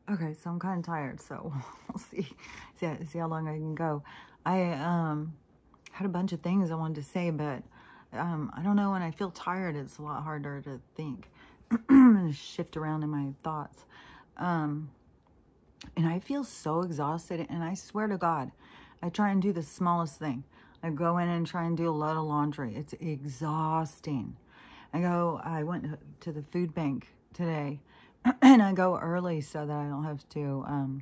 Okay, so I'm kind of tired, so we'll see how long I can go. I had a bunch of things I wanted to say, but I don't know, when I feel tired, it's a lot harder to think and shift around in my thoughts. And I feel so exhausted, and I swear to God, I try and do the smallest thing. I go in and try and do a load of laundry. It's exhausting. I went to the food bank today, and I go early so that I don't have to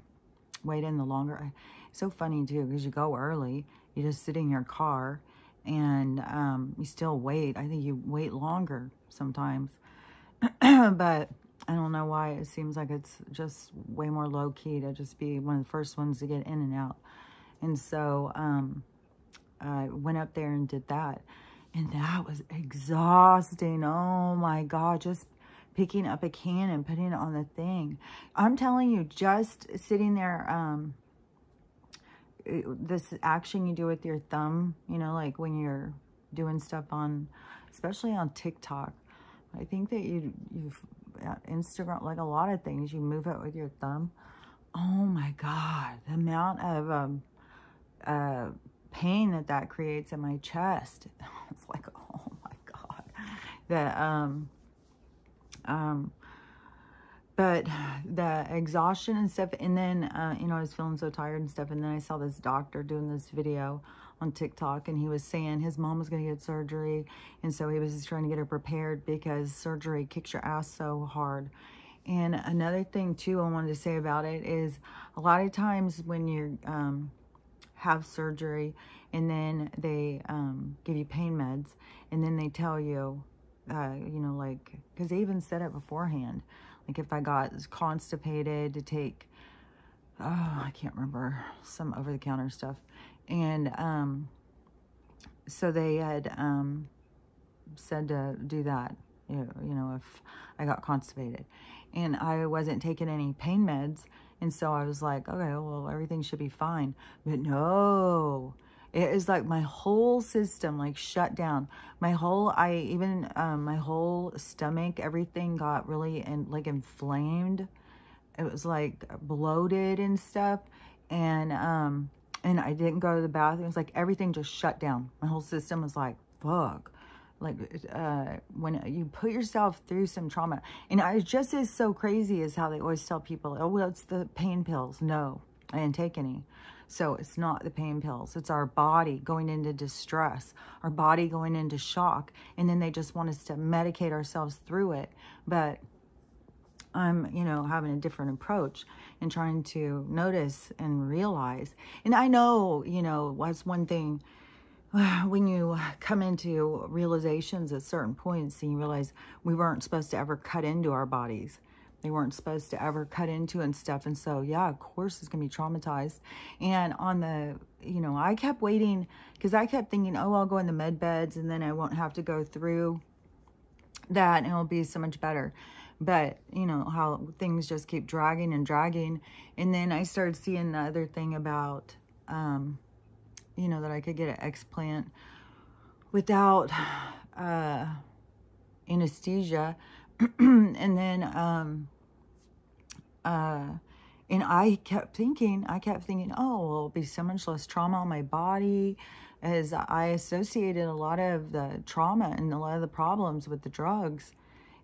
wait in the longer. It's so funny too, because you go early, you just sit in your car, and you still wait. I think you wait longer sometimes. But I don't know why. It seems like it's just way more low-key to just be one of the first ones to get in and out. And so I went up there and did that. And that was exhausting. Oh my God, just picking up a can and putting it on the thing. I'm telling you, just sitting there, this action you do with your thumb, you know, like when you're doing stuff on, especially on TikTok. I think that you've Instagram, like a lot of things, you move it with your thumb. Oh my God, the amount of pain that creates in my chest. It's like, oh my God. But the exhaustion and stuff, and then, you know, I was feeling so tired and stuff, and then I saw this doctor doing this video on TikTok, and he was saying his mom was going to get surgery, and so he was just trying to get her prepared because surgery kicks your ass so hard. And another thing, too, I wanted to say about it is a lot of times when you have surgery and then they give you pain meds, and then they tell you, you know, like, because they even said it beforehand, like if I got constipated to take, oh, I can't remember, some over-the-counter stuff. And so they had said to do that, you know, if I got constipated. And I wasn't taking any pain meds. And so I was like, okay, well, everything should be fine. But no, it is like my whole system like shut down. My whole stomach, everything got really like inflamed. It was like bloated and stuff. And I didn't go to the bathroom. It was like everything just shut down. My whole system was like, fuck. Like when you put yourself through some trauma, and it just is so crazy is how they always tell people, oh, well, it's the pain pills. No, I didn't take any. So it's not the pain pills. It's our body going into distress, our body going into shock, and then they just want us to medicate ourselves through it. But I'm, you know, having a different approach and trying to notice and realize. And I know, you know, that's one thing. When you come into realizations at certain points and you realize we weren't supposed to ever cut into our bodies. They weren't supposed to ever cut into and stuff. And so, yeah, of course it's going to be traumatized. And on the, you know, I kept waiting because I kept thinking, oh, I'll go in the med beds and then I won't have to go through that and it'll be so much better. But, you know, how things just keep dragging and dragging. And then I started seeing the other thing about, you know, that I could get an explant without anesthesia. And then, and I kept thinking, oh, well, it'll be so much less trauma on my body, as I associated a lot of the trauma and a lot of the problems with the drugs.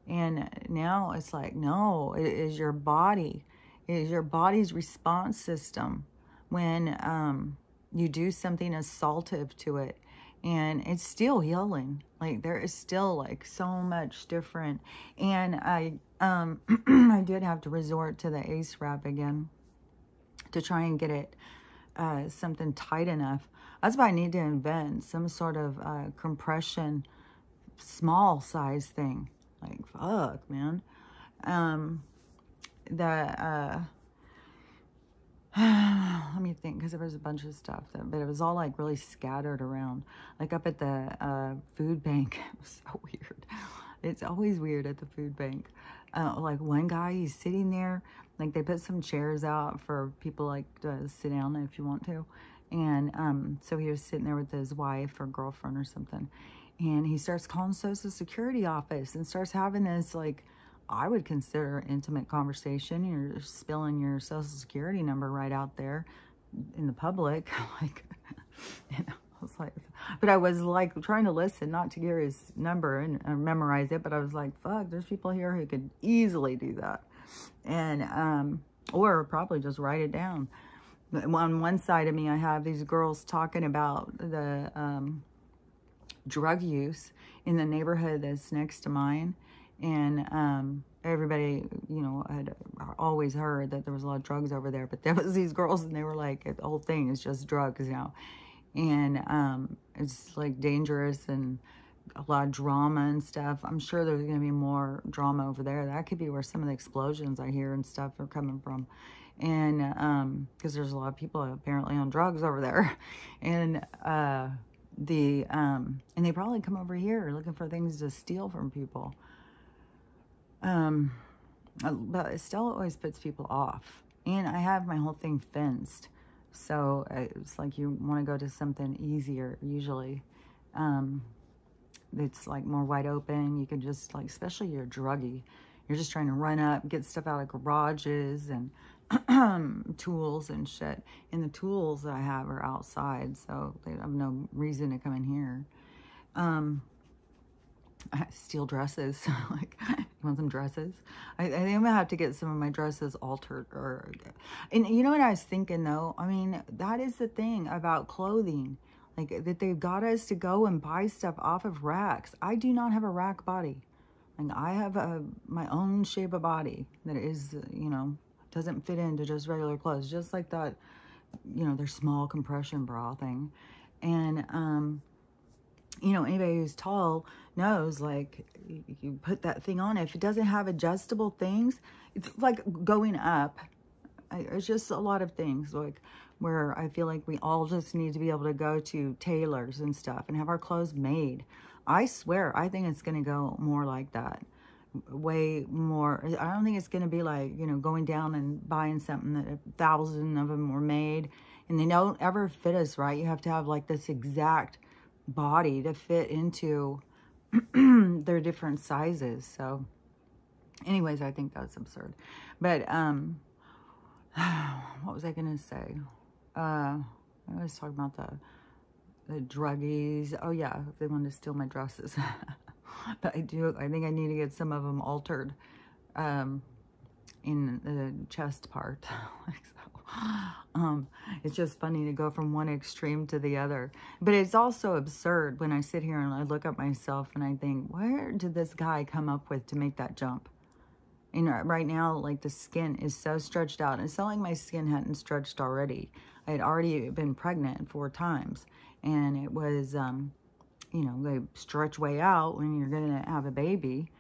And now it's like, no, it is your body. It is your body's response system when, you do something assaultive to it, and it's still healing. Like there is still like so much different. And I I did have to resort to the ACE wrap again to try and get it something tight enough. That's why I need to invent some sort of compression small size thing. Like fuck, man. Let me think, because there was a bunch of stuff, but it was all like really scattered around. Like up at the food bank, it was so weird. It's always weird at the food bank. Like one guy, he's sitting there, like they put some chairs out for people like to sit down if you want to. And so he was sitting there with his wife or girlfriend or something. And he starts calling Social Security office and starts having this like I would consider intimate conversation. You're spilling your social security number right out there in the public. Like, you know, I was like, but I was like trying to listen, not to hear his number and memorize it, but I was like, fuck, there's people here who could easily do that. And, or probably just write it down. On one side of me, I have these girls talking about the drug use in the neighborhood that's next to mine. And everybody, you know, had always heard that there was a lot of drugs over there. But there was these girls, and they were like, the whole thing is just drugs, you know. And it's like dangerous and a lot of drama and stuff. I'm sure there's going to be more drama over there. That could be where some of the explosions I hear and stuff are coming from. And because there's a lot of people apparently on drugs over there. And and they probably come over here looking for things to steal from people. But Estella always puts people off. And I have my whole thing fenced. So it's like you want to go to something easier usually. It's like more wide open. You can just like, especially you're druggy, you're just trying to run up, get stuff out of garages and tools and shit. And the tools that I have are outside, so they have no reason to come in here. I steal dresses. Like, you want some dresses? I think I'm gonna have to get some of my dresses altered. And you know what I was thinking though? I mean, that is the thing about clothing. Like, that they've got us to go and buy stuff off of racks. I do not have a rack body. Like, I have my own shape of body that is, you know, doesn't fit into just regular clothes. Just like that, you know, their small compression bra thing. And, you know, anybody who's tall knows, like, you put that thing on. If it doesn't have adjustable things, it's like going up. It's just a lot of things, like, where I feel like we all just need to be able to go to tailors and stuff and have our clothes made. I swear, I think it's going to go more like that. Way more. I don't think it's going to be like, you know, going down and buying something that 1,000 of them were made and they don't ever fit us right. You have to have like this exact body to fit into their different sizes. So anyways, I think that's absurd. But what was I going to say? I was talking about the druggies. Oh yeah, they wanted to steal my dresses. But I think I need to get some of them altered in the chest part. Like, so, it's just funny to go from one extreme to the other. But it's also absurd when I sit here and I look at myself and I think, where did this guy come up with to make that jump? And right now, like, the skin is so stretched out. It's not like my skin hadn't stretched already. I had already been pregnant 4 times. And it was, you know, they stretch way out when you're going to have a baby.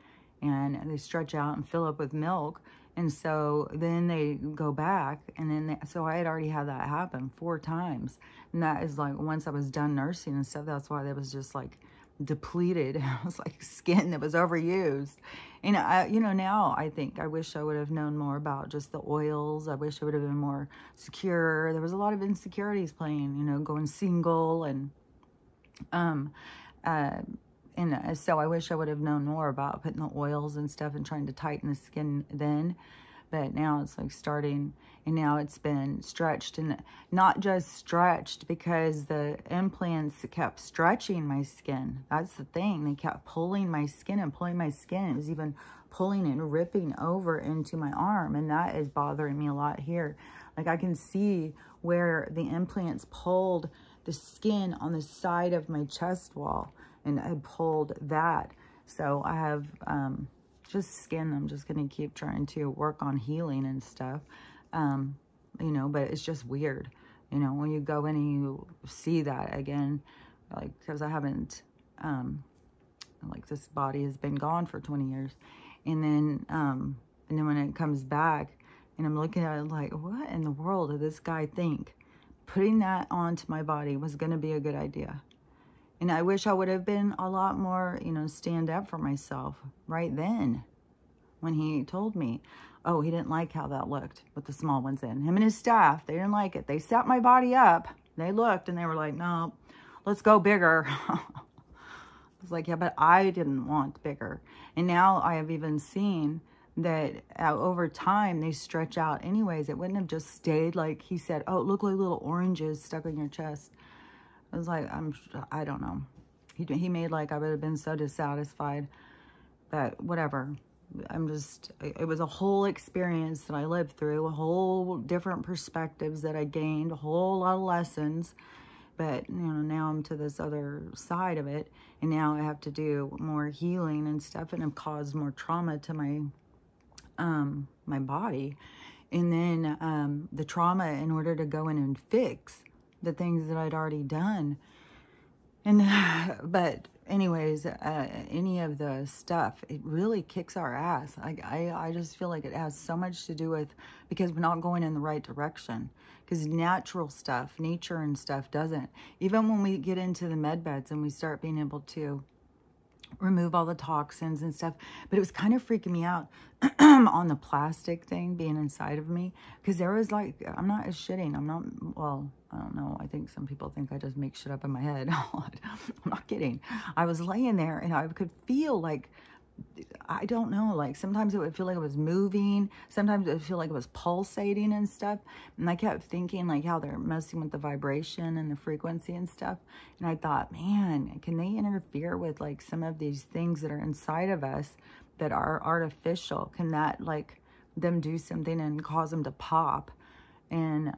And they stretch out and fill up with milk. And so then they go back. And then, so I had already had that happen 4 times. And that is like, once I was done nursing and stuff, that's why that was just like depleted. It was like skin that was overused. And I, you know, now I think I wish I would have known more about just the oils. I wish I would have been more secure. There was a lot of insecurities playing, you know, going single and so I wish I would have known more about putting the oils and stuff and trying to tighten the skin then. But now it's like starting, and now it's been stretched, and not just stretched because the implants kept stretching my skin. That's the thing. They kept pulling my skin and pulling my skin. It was even pulling and ripping over into my arm, and that is bothering me a lot here. Like, I can see where the implants pulled the skin on the side of my chest wall, and I pulled that. So I have just skin I'm just going to keep trying to work on healing and stuff. You know, but it's just weird, you know, when you go in and you see that again, like, because I haven't, like, this body has been gone for 20 years. And then when it comes back and I'm looking at it like, what in the world did this guy think putting that onto my body was going to be a good idea? And I wish I would have been a lot more, you know, stand up for myself right then when he told me. Oh, he didn't like how that looked with the small ones in. Him and his staff, they didn't like it. They set my body up. They looked and they were like, no, let's go bigger. I was like, yeah, but I didn't want bigger. And now I have even seen that over time they stretch out anyways. It wouldn't have just stayed like he said, oh, it looked like little oranges stuck on your chest. I was like, I don't know. He made like I would have been so dissatisfied, but whatever. It was a whole experience that I lived through, a whole different perspectives that I gained, a whole lot of lessons. But, you know, now I'm to this other side of it, and now I have to do more healing and stuff, and I've caused more trauma to my my body. And then the trauma, in order to go in and fix the things that I'd already done. And but anyways, any of the stuff, it really kicks our ass. I just feel like it has so much to do with, because we're not going in the right direction. Because natural stuff, nature and stuff doesn't. Even when we get into the med beds and we start being able to remove all the toxins and stuff. But it was kind of freaking me out on the plastic thing being inside of me. Because there was like, I'm not shitting. I'm not, well, I don't know. I think some people think I just make shit up in my head. I'm not kidding. I was laying there and I could feel like, I don't know, like sometimes it would feel like it was moving. Sometimes it would feel like it was pulsating and stuff. And I kept thinking like how they're messing with the vibration and the frequency and stuff. And I thought, man, can they interfere with like some of these things that are inside of us that are artificial? Can that like them do something and cause them to pop? And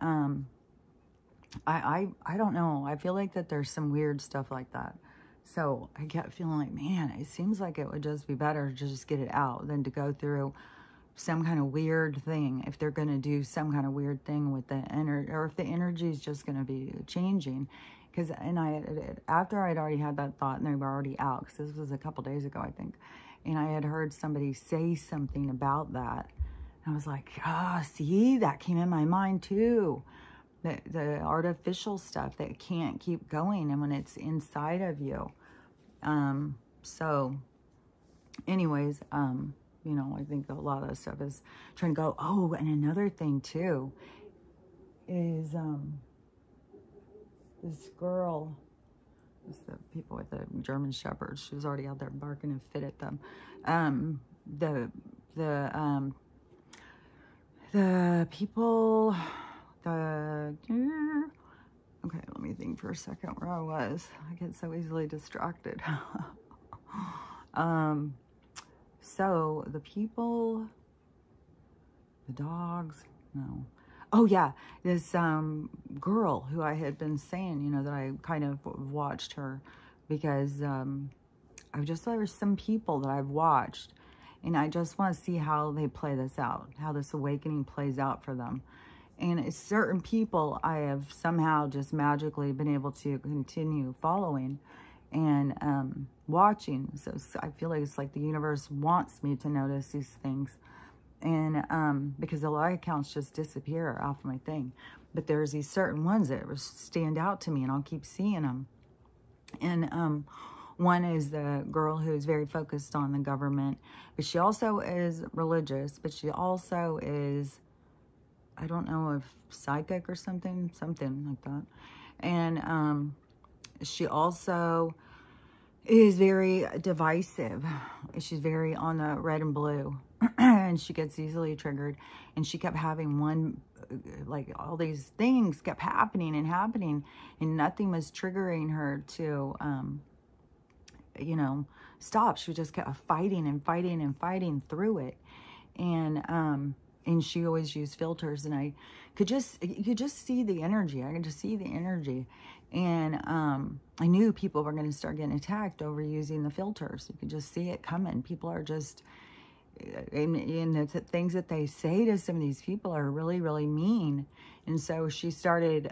I don't know. I feel like that there's some weird stuff like that. So I kept feeling like, man, it seems like it would just be better to just get it out than to go through some kind of weird thing. If they're going to do some kind of weird thing with the energy, or if the energy is just going to be changing. Because, after I'd already had that thought and they were already out, because this was a couple days ago, I think. And I had heard somebody say something about that. And I was like, see, that came in my mind too. The artificial stuff that can't keep going, and when it's inside of you. So anyways, you know, I think a lot of stuff is trying to go, oh, and another thing too is, this girl, it's the people with the German Shepherds, she was already out there barking and fit at them. The people, okay, let me think for a second where I was. I get so easily distracted. So the people, the dogs, no. Oh yeah, this girl who I had been saying, you know, that I kind of watched her because there's some people that I've watched, and I just want to see how they play this out, how this awakening plays out for them. And it's certain people I have somehow just magically been able to continue following and watching. So I feel like it's like the universe wants me to notice these things. And because a lot of accounts just disappear off my thing. But there's these certain ones that stand out to me, and I'll keep seeing them. And one is the girl who's very focused on the government. But she also is religious. But she also is, I don't know if psychic or something like that. And she also is very divisive. She's very on the red and blue. And she gets easily triggered. And she kept having like all these things kept happening. And nothing was triggering her to, you know, stop. She just kept fighting and fighting through it. And she always used filters, and you could just see the energy. I could just see the energy. And I knew people were going to start getting attacked over using the filters. You could just see it coming. People are just, and the things that they say to some of these people are really, really mean. And so she started,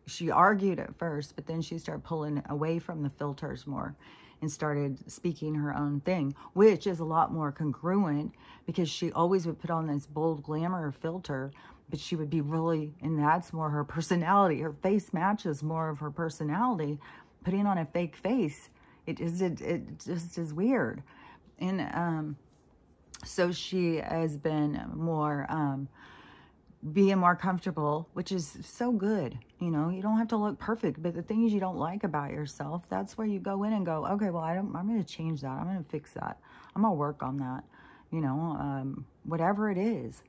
she argued at first, but then she started pulling away from the filters more and started speaking her own thing, which is a lot more congruent, because she always would put on this bold glamour filter, but she would be really, and that's more her personality. Her face matches more of her personality. Putting on a fake face, it just is weird. And so she has been more, being more comfortable, which is so good. You know, you don't have to look perfect, but the things you don't like about yourself, that's where you go in and go, okay, well, I'm going to change that. I'm going to fix that. I'm going to work on that. you know, whatever it is,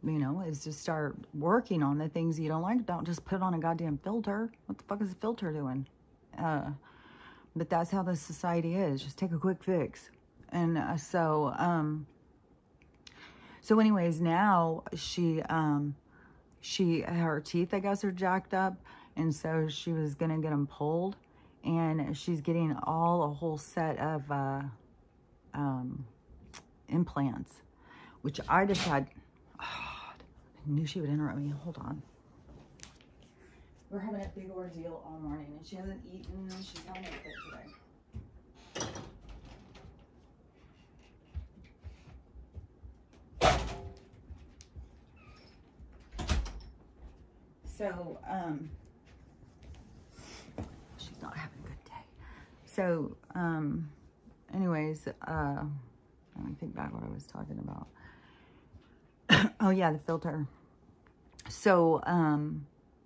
you know, is to start working on the things you don't like. Don't just put on a goddamn filter. What the fuck is a filter doing? But that's how this society is. Just take a quick fix. And so anyways, now her teeth, I guess, are jacked up. And so she was going to get them pulled. And she's getting a whole set of implants, which I just had. Oh, I knew she would interrupt me. Hold on. We're having a big ordeal all morning, and she hasn't eaten. She's having a fit today. So, she's not having a good day. So, anyways, let me think back what I was talking about. Oh yeah, the filter. So,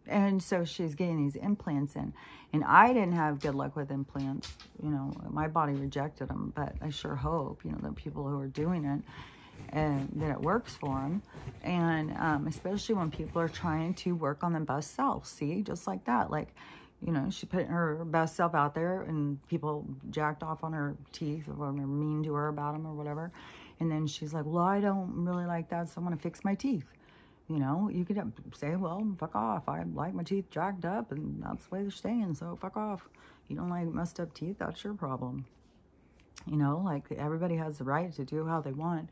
and so she's getting these implants in, and I didn't have good luck with implants. You know, my body rejected them, but I sure hope, you know, the people who are doing it, and that it works for them. And especially when people are trying to work on their best self. See, just like that. Like, you know, she put her best self out there, and people jacked off on her teeth, or were mean to her about them or whatever. And then she's like, well, I don't really like that, so I'm going to fix my teeth. You know, you could say, well, fuck off. I like my teeth jacked up, and that's the way they're staying, so fuck off. You don't like messed up teeth, that's your problem. You know, like, everybody has the right to do how they want.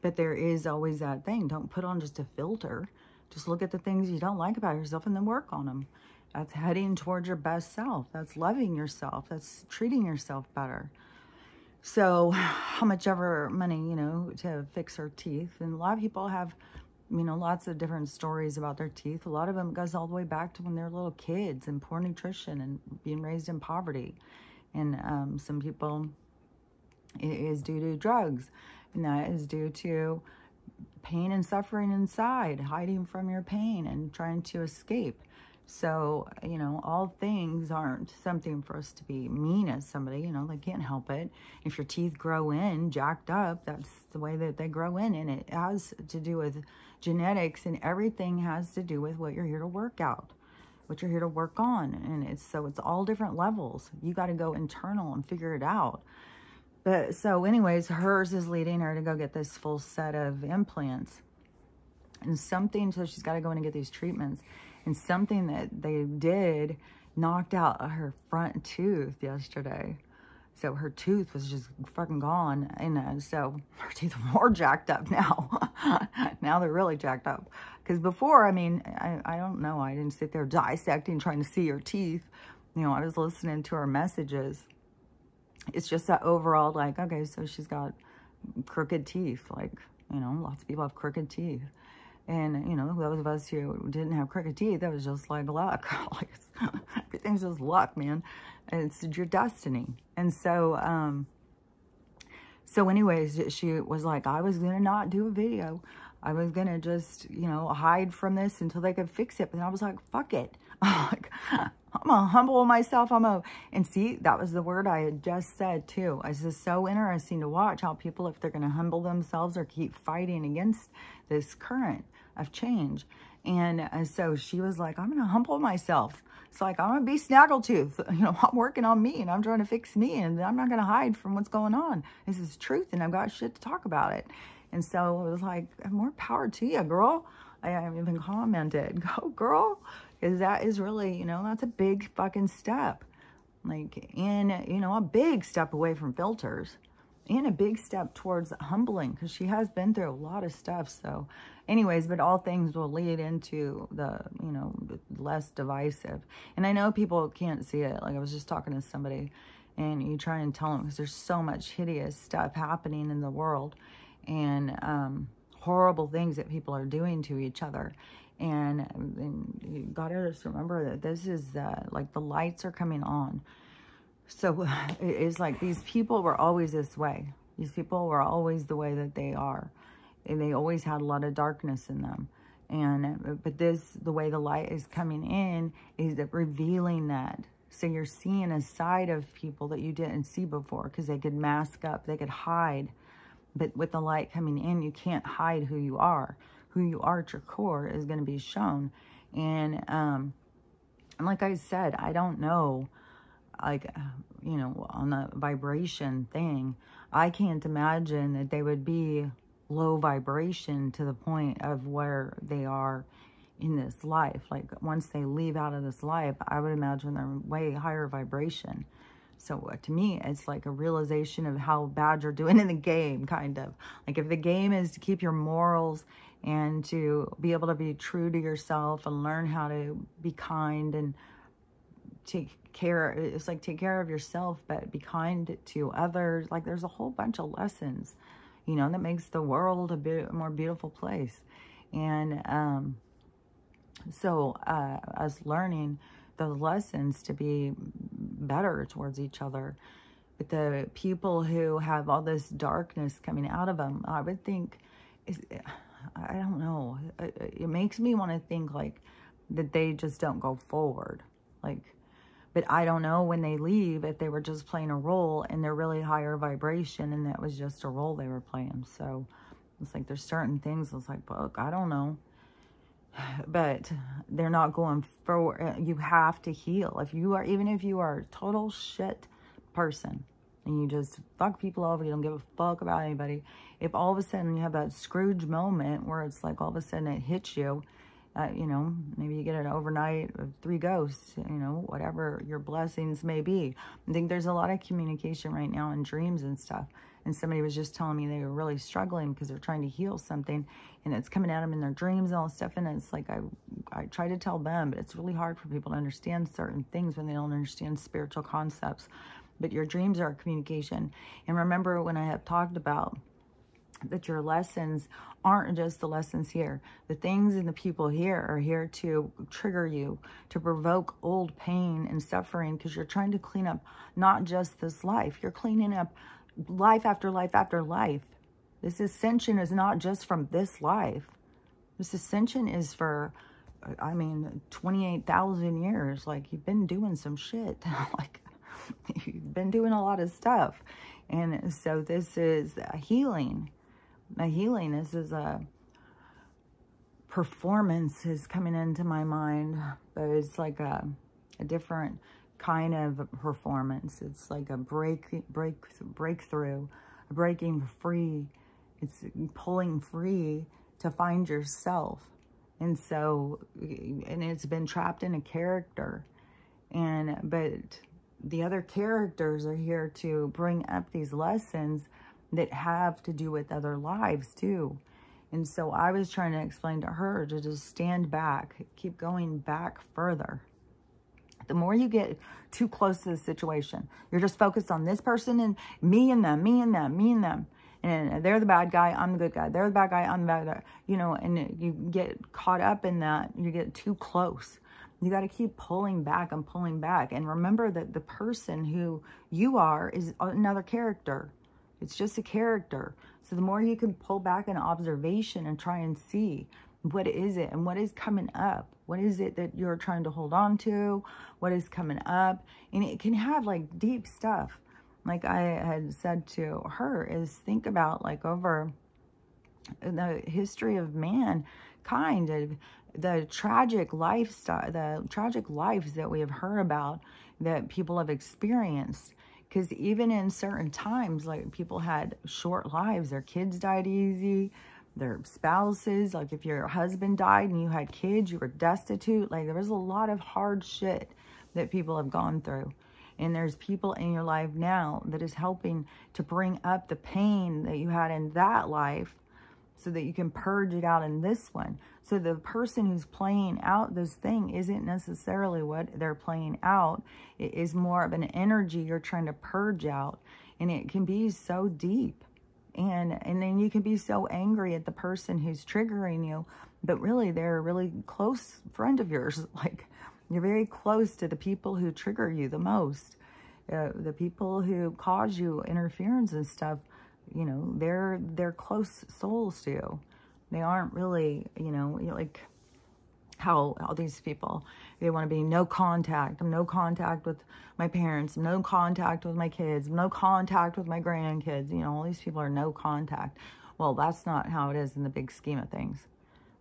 But there is always that thing. Don't put on just a filter. Just look at the things you don't like about yourself and then work on them. That's heading towards your best self. That's loving yourself. That's treating yourself better. So how much ever money, you know, to fix her teeth. And a lot of people have, you know, lots of different stories about their teeth. A lot of them goes all the way back to when they're little kids, and poor nutrition and being raised in poverty. And some people, it is due to drugs. And that is due to pain and suffering inside, hiding from your pain and trying to escape. So, you know, all things aren't something for us to be mean at somebody. You know, they can't help it. If your teeth grow in, jacked up, that's the way that they grow in. And it has to do with genetics, and everything has to do with what you're here to work out, what you're here to work on. And it's all different levels. You got to go internal and figure it out. But so anyways, hers is leading her to go get this full set of implants. And something, so she's got to go in and get these treatments. And something that they did knocked out her front tooth yesterday. So her tooth was just fucking gone. And so her teeth are more jacked up now. Now they're really jacked up. Because before, I mean, I don't know. I didn't sit there dissecting, trying to see her teeth. You know, I was listening to her messages. It's just that overall, like, okay, so she's got crooked teeth. Like, you know, lots of people have crooked teeth. And, you know, those of us who didn't have crooked teeth, that was just like luck. Like, everything's just luck, man. And it's your destiny. And so, so anyways, she was like, I was going to not do a video. I was going to just, you know, hide from this until they could fix it. But then I was like, fuck it. Like, I'm going to humble myself. And see, that was the word I had just said too. It's just so interesting to watch how people, if they're going to humble themselves or keep fighting against this current of change. And so she was like, I'm going to humble myself. It's like, I'm going to be Snaggletooth. You know, I'm working on me, and I'm trying to fix me, and I'm not going to hide from what's going on. This is truth, and I've got shit to talk about it. And so it was like, more power to you, girl. I even commented, go girl. Because that is really, you know, that's a big fucking step. Like, in, you know, a big step away from filters. And a big step towards humbling. Because she has been through a lot of stuff. So, anyways, but all things will lead into the, you know, less divisive. And I know people can't see it. Like, I was just talking to somebody. And you try and tell them, because there's so much hideous stuff happening in the world. And horrible things that people are doing to each other. And you gotta just remember that this is like the lights are coming on. So it's like these people were always this way. These people were always the way that they are. And they always had a lot of darkness in them. And but the way the light is coming in is revealing that. So you're seeing a side of people that you didn't see before, because they could mask up, they could hide. But with the light coming in, you can't hide who you are. Who you are at your core is going to be shown. And like I said, I don't know, like, you know, on the vibration thing, I can't imagine that they would be low vibration to the point of where they are in this life. Like, once they leave out of this life, I would imagine they're way higher vibration. So to me, it's like a realization of how bad you're doing in the game, kind of. Like, if the game is to keep your morals and to be able to be true to yourself and learn how to be kind and take care, it's like take care of yourself, but be kind to others. Like, there's a whole bunch of lessons, you know, that makes the world a bit more beautiful place. And so I was learning those lessons to be better towards each other. But the people who have all this darkness coming out of them, I would think, I don't know, it makes me want to think like that they just don't go forward. Like, but I don't know when they leave if they were just playing a role and they're really higher vibration and that was just a role they were playing. So it's like there's certain things, it's like, look, I don't know. But they're not going forward. You have to heal. If you are, even if you are a total shit person and you just fuck people over, you don't give a fuck about anybody. If all of a sudden you have that Scrooge moment where it's like all of a sudden it hits you, you know, maybe you get an overnight of 3 ghosts, you know, whatever your blessings may be. I think there's a lot of communication right now in dreams and stuff. And somebody was just telling me they were really struggling because they're trying to heal something and it's coming at them in their dreams and all this stuff. And it's like, I try to tell them, but it's really hard for people to understand certain things when they don't understand spiritual concepts. But your dreams are communication. And remember when I have talked about that your lessons aren't just the lessons here. The things and the people here are here to trigger you, to provoke old pain and suffering, because you're trying to clean up not just this life. You're cleaning up life after life after life. This ascension is not just from this life. This ascension is for, I mean, 28,000 years. Like, you've been doing some shit. Like, you've been doing a lot of stuff. And so this is a healing. A healing. This is a performance is coming into my mind. But it's like a different kind of performance. It's like a breakthrough, a breaking free. It's pulling free to find yourself. And so, and it's been trapped in a character. But the other characters are here to bring up these lessons that have to do with other lives too. And so I was trying to explain to her to just stand back, keep going back further. The more you get too close to the situation, you're just focused on this person and me and them, me and them, me and them. And they're the bad guy, I'm the good guy. They're the bad guy, I'm the bad guy. You know, and you get caught up in that. You get too close. You got to keep pulling back and pulling back. And remember that the person who you are is another character. It's just a character. So the more you can pull back an observation and try and see what is it and what is coming up. What is it that you're trying to hold on to? What is coming up? And it can have like deep stuff. Like I had said to her, is think about like over the history of mankind, the tragic lifestyle, the tragic lives that we have heard about, that people have experienced. Because even in certain times, like people had short lives, their kids died easy, their spouses, like if your husband died and you had kids, you were destitute. Like there was a lot of hard shit that people have gone through. And there's people in your life now that is helping to bring up the pain that you had in that life so that you can purge it out in this one. So the person who's playing out this thing isn't necessarily what they're playing out. It is more of an energy you're trying to purge out. And it can be so deep. And then you can be so angry at the person who's triggering you. But really, they're a really close friend of yours. Like, you're very close to the people who trigger you the most. The people who cause you interference and stuff, you know, they're close souls to you. They aren't really, you know, like, how all these people, they want to be no contact. I'm no contact with my parents. I'm no contact with my kids. I'm no contact with my grandkids. You know, all these people are no contact. Well, that's not how it is in the big scheme of things.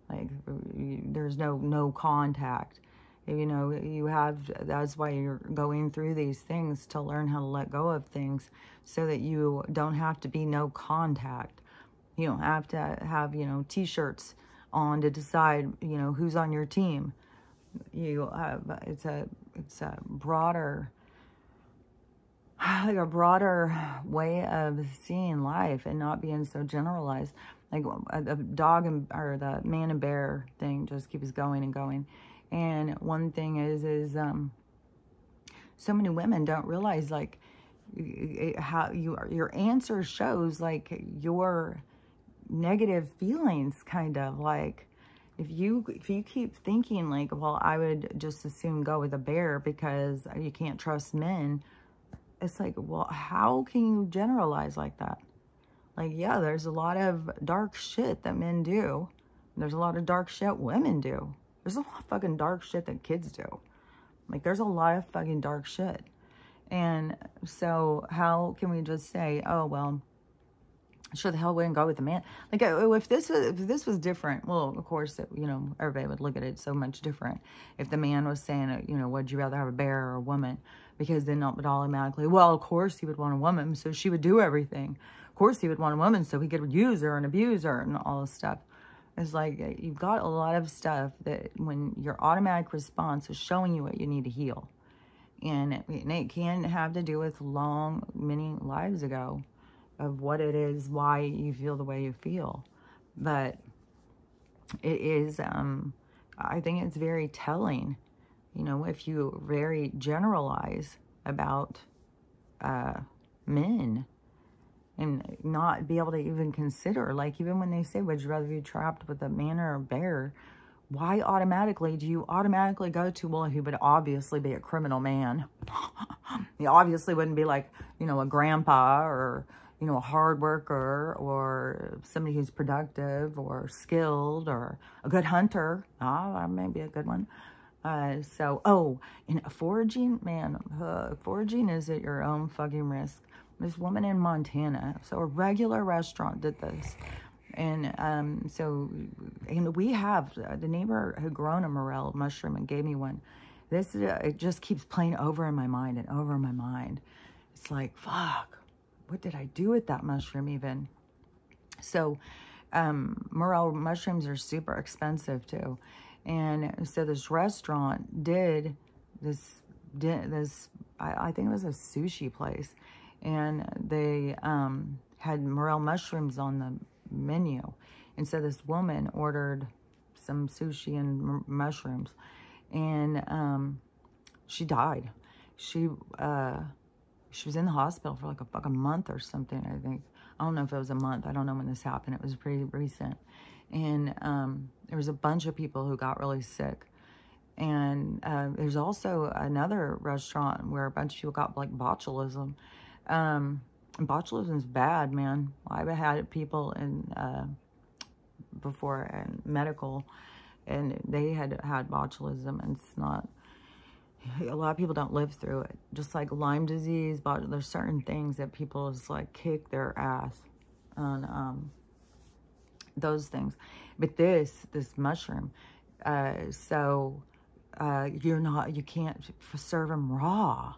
Like, there's no contact. You know, you have, that's why you're going through these things, to learn how to let go of things so that you don't have to be no contact. You don't have to have, you know, t-shirts on to decide, you know, who's on your team. You have, it's a broader, like a broader way of seeing life and not being so generalized. Like the dog or the man and bear thing just keeps going and going. And one thing is so many women don't realize, like, how your answer shows, like, your negative feelings, kind of. Like, if you keep thinking, like, well, I would just as soon go with a bear because you can't trust men, it's like, well, how can you generalize like that? Like, yeah, there's a lot of dark shit that men do. There's a lot of dark shit women do. There's a lot of fucking dark shit that kids do. Like, there's a lot of fucking dark shit. And so how can we just say, oh, well, sure the hell wouldn't go with the man? Like, if this was different, well, of course, you know, everybody would look at it so much different. If the man was saying, you know, would you rather have a bear or a woman? Because then it would automatically, well, of course he would want a woman, so she would do everything. Of course he would want a woman, so he could use her and abuse her and all this stuff. It's like, you've got a lot of stuff that when your automatic response is showing you what you need to heal. And it can have to do with many lives ago of what it is, why you feel the way you feel. But it is, I think it's very telling, you know, if you very generalize about men and not be able to even consider, like, even when they say, would you rather be trapped with a man or a bear? Why automatically do you automatically go to, well, he would obviously be a criminal man. He obviously wouldn't be like, you know, a grandpa or, you know, a hard worker or somebody who's productive or skilled or a good hunter. That may be a good one. Oh, and foraging, man, foraging is at your own fucking risk. This woman in Montana, so a regular restaurant did this. And and we have, the neighbor had grown a morel mushroom and gave me one. This, it just keeps playing over in my mind and over in my mind. It's like, fuck, what did I do with that mushroom even? So, morel mushrooms are super expensive too. And so this restaurant did this, I think it was a sushi place. And they had morel mushrooms on the menu. And so this woman ordered some sushi and mushrooms. And she died. She was in the hospital for like a month or something, I think. I don't know if it was a month. I don't know when this happened. It was pretty recent. And there was a bunch of people who got really sick. And there's also another restaurant where a bunch of people got like botulism. Botulism is bad, man. I've had people in before in medical, and they had botulism, and it's not. A lot of people don't live through it. Just like Lyme disease, but there's certain things that people just like kick their ass on those things. But this mushroom, you can't serve them raw.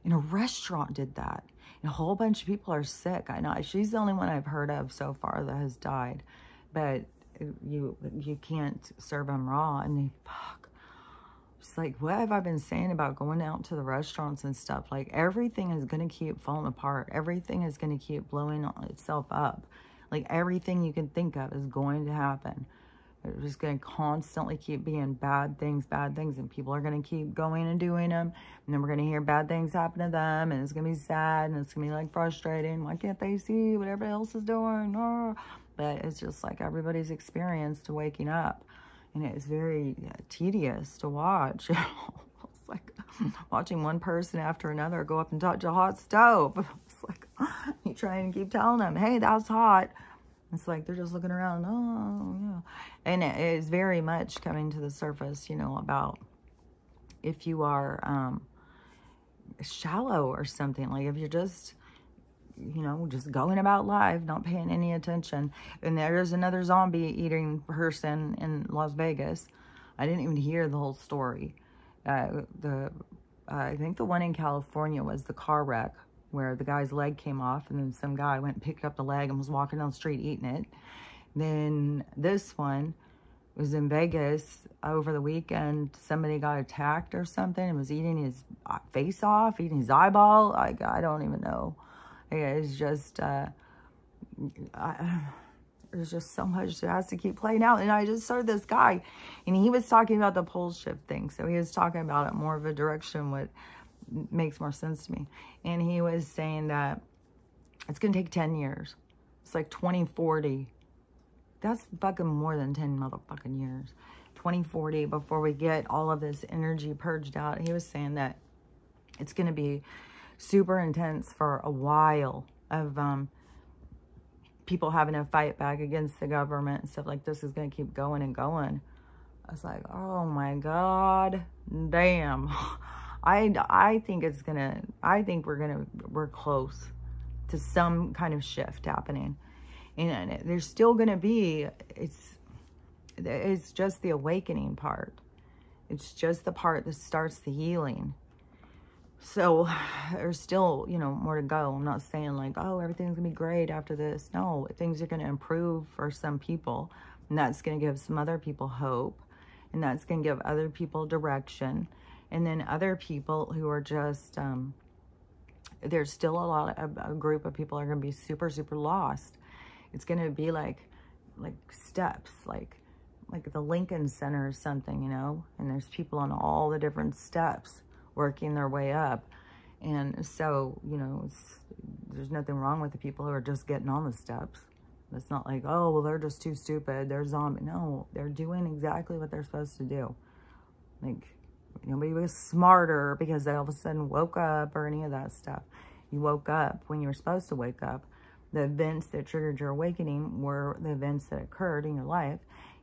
And a restaurant did that. And a whole bunch of people are sick. I know she's the only one I've heard of so far that has died. But you can't serve them raw. And they, fuck. It's like, what have I been saying about going out to the restaurants and stuff? Like, everything is going to keep falling apart. Everything is going to keep blowing itself up. Like, everything you can think of is going to happen. They're just going to constantly keep being bad things, and people are going to keep going and doing them, and then we're going to hear bad things happen to them, and it's going to be sad, and it's going to be, like, frustrating. Why can't they see what everybody else is doing? Oh. But it's just, like, everybody's experience to waking up, and it's very tedious to watch. It's like watching one person after another go up and touch a hot stove. It's like, you try and keep telling them, hey, that's hot. It's like they're just looking around. Oh, yeah. And it is very much coming to the surface, you know, about if you are shallow or something. Like if you're just, you know, just going about life, not paying any attention. And there's another zombie eating person in Las Vegas. I didn't even hear the whole story. I think the one in California was the car wreck where the guy's leg came off, and then some guy went and picked up the leg and was walking down the street eating it. Then this one was in Vegas over the weekend. Somebody got attacked or something and was eating his face off, eating his eyeball. I don't even know. It's just, there's just so much that has to keep playing out. And I just saw this guy, and he was talking about the pole shift thing. So he was talking about it more of a direction, what makes more sense to me. And he was saying that it's going to take 10 years. It's like 2040. That's fucking more than 10 motherfucking years. 2040 before we get all of this energy purged out. He was saying that it's going to be super intense for a while of people having to fight back against the government and stuff like this is going to keep going and going. I was like, oh my God, damn. I think it's gonna, I think we're close to some kind of shift happening. And there's still gonna be, it's just the awakening part. It's just the part that starts the healing. So there's still, you know, more to go. I'm not saying like, oh, everything's gonna be great after this. No, things are gonna improve for some people, and that's gonna give some other people hope, and that's gonna give other people direction. And then other people who are just, there's still a group of people are going to be super, super lost. It's going to be like steps, like the Lincoln Center or something, you know, and there's people on all the different steps working their way up. And so, you know, there's nothing wrong with the people who are just getting on the steps. It's not like, oh, well, they're just too stupid. They're zombie. No, they're doing exactly what they're supposed to do. Like, nobody was smarter because they all of a sudden woke up or any of that stuff. You woke up when you were supposed to wake up. The events that triggered your awakening were the events that occurred in your life,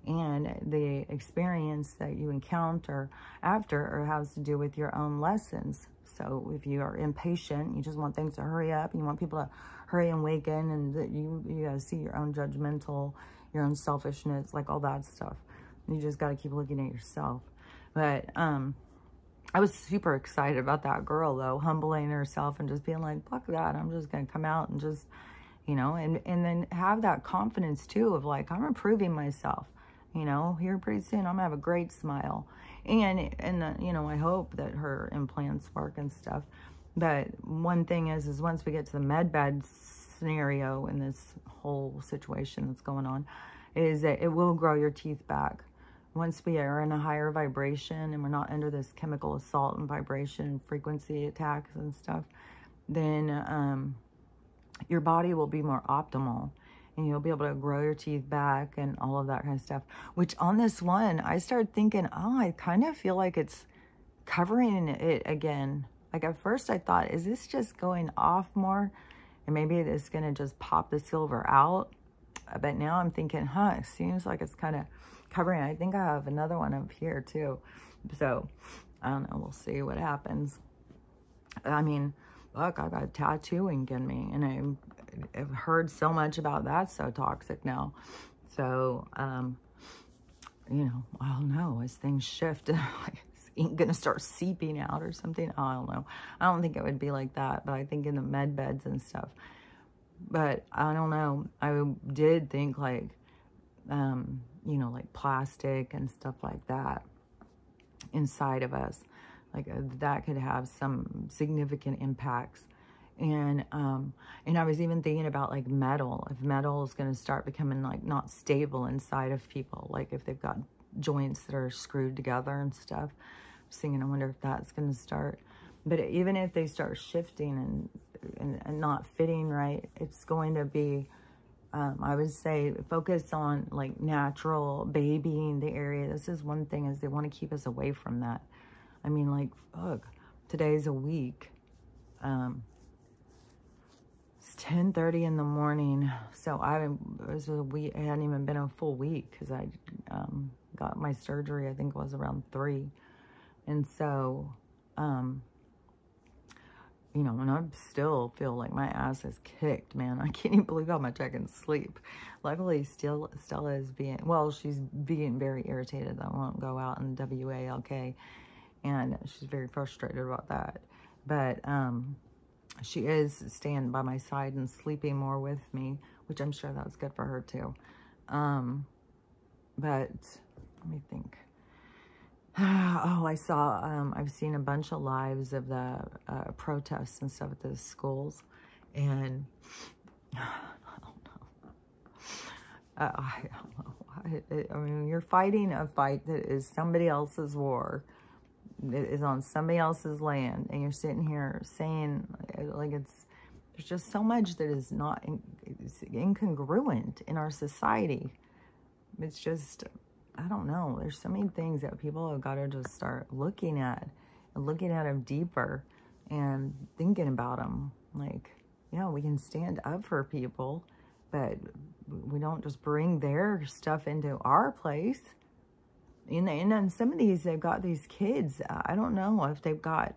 and the experience that you encounter after has to do with your own lessons. So if you are impatient, you just want things to hurry up, you want people to hurry and awaken, and that you gotta see your own judgmental, your own selfishness, like all that stuff. You just got to keep looking at yourself. But I was super excited about that girl, though, humbling herself and just being like, fuck that. I'm just going to come out and just, you know, and then have that confidence, too, of like, I'm improving myself. You know, here pretty soon I'm going to have a great smile. And you know, I hope that her implants work and stuff. But one thing is once we get to the med bed scenario in this whole situation that's going on, is that it will grow your teeth back. Once we are in a higher vibration and we're not under this chemical assault and vibration and frequency attacks and stuff, then your body will be more optimal, and you'll be able to grow your teeth back and all of that kind of stuff. Which on this one, I started thinking, oh, I kind of feel like it's covering it again. Like at first I thought, is this just going off more? And maybe it's going to just pop the silver out. But now I'm thinking, huh, it seems like it's kind of covering. I think I have another one up here too. So I don't know. We'll see what happens. I mean, look, I got tattooing in me, and I've heard so much about that. So toxic now. So, you know, I don't know, as things shift, it's going to start seeping out or something. I don't know. I don't think it would be like that, but I think in the med beds and stuff. But I don't know. I did think like, you know, like plastic and stuff like that inside of us, like that could have some significant impacts. And I was even thinking about like metal. If metal is going to start becoming like not stable inside of people, like if they've got joints that are screwed together and stuff. I was thinking, I wonder if that's going to start. But even if they start shifting and not fitting right, it's going to be, I would say, focus on like natural babying the area. This is one thing, is they want to keep us away from that. I mean, like, fuck, today's a week. It's 10:30 in the morning. So it hadn't even been a full week because I got my surgery, I think it was around 3. And so, you know, and I still feel like my ass is kicked, man. I can't even believe how much I can sleep. Luckily, Stella is being, well, she's being very irritated that I won't go out in WALK. And she's very frustrated about that. Let she is staying by my side and sleeping more with me, which I'm sure that's good for her too. But let me think. Oh, I've seen a bunch of lives of the protests and stuff at the schools. And I don't know. I mean, you're fighting a fight that is somebody else's war. It is on somebody else's land. And you're sitting here saying, like, there's just so much that is not, it's incongruent in our society. It's just, I don't know. There's so many things that people have got to just start looking at and looking at them deeper and thinking about them. Like, yeah, we can stand up for people, but we don't just bring their stuff into our place. And then some of these, they've got these kids. I don't know if they've got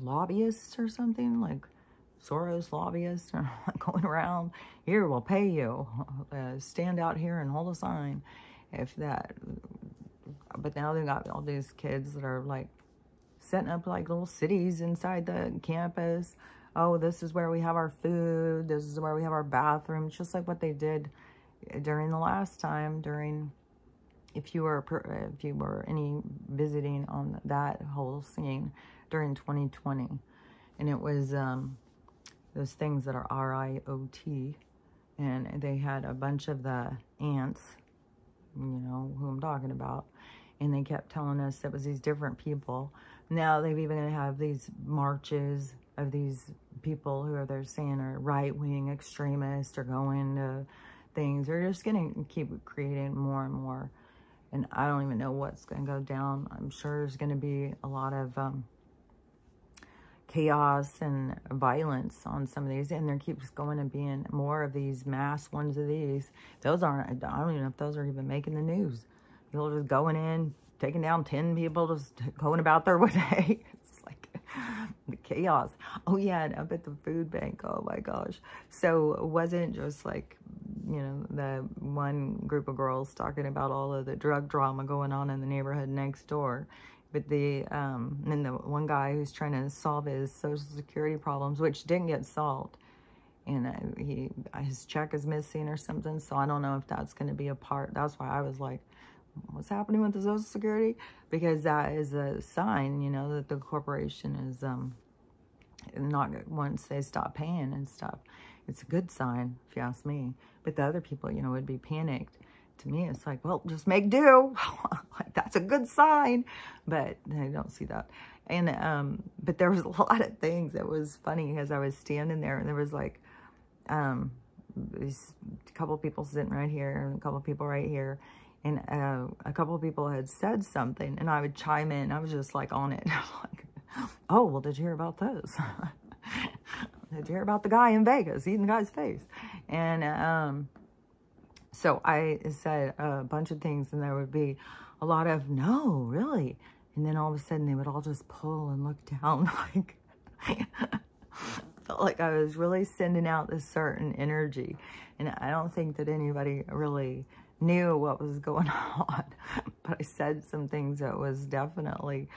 lobbyists or something, like Soros lobbyists going around. Here, we'll pay you. Stand out here and hold a sign. If that. But now they've got all these kids that are like setting up like little cities inside the campus. Oh, this is where we have our food. This is where we have our bathrooms. Just like what they did during the last time, if you were any visiting on that whole scene during 2020. And it was those things that are RIOT, and they had a bunch of the ants, you know who I'm talking about, and they kept telling us it was these different people. Now they've even gonna have these marches of these people who they're saying are right-wing extremists or going to things. They're just gonna keep creating more and more. And I don't even know what's going to go down. I'm sure there's going to be a lot of chaos and violence on some of these. And there keeps going to be more of these mass ones of these. Those aren't, I don't even know if those are even making the news. People just going in, taking down 10 people, just going about their way. It's like the chaos. Oh, yeah, and up at the food bank. Oh, my gosh. So it wasn't just like, you know, the one group of girls talking about all of the drug drama going on in the neighborhood next door. But and the one guy who's trying to solve his Social Security problems, which didn't get solved. And his check is missing or something. So I don't know if that's going to be a part. That's why I was like, what's happening with the Social Security? Because that is a sign, you know, that the corporation is not, once they stop paying and stuff. It's a good sign, if you ask me. But the other people, you know, would be panicked. To me, it's like, well, just make do. Like, that's a good sign. But I don't see that. And, but there was a lot of things that was funny as I was standing there. And there was like, these couple people sitting right here and a couple people right here. And a couple of people had said something. And I would chime in. I was just like on it. Like, oh, well, did you hear about this? Did you hear about the guy in Vegas eating the guy's face? And so I said a bunch of things, and there would be a lot of, no, really. And then all of a sudden, they would all just pull and look down. Like, felt like I was really sending out this certain energy. And I don't think that anybody really knew what was going on. But I said some things that was definitely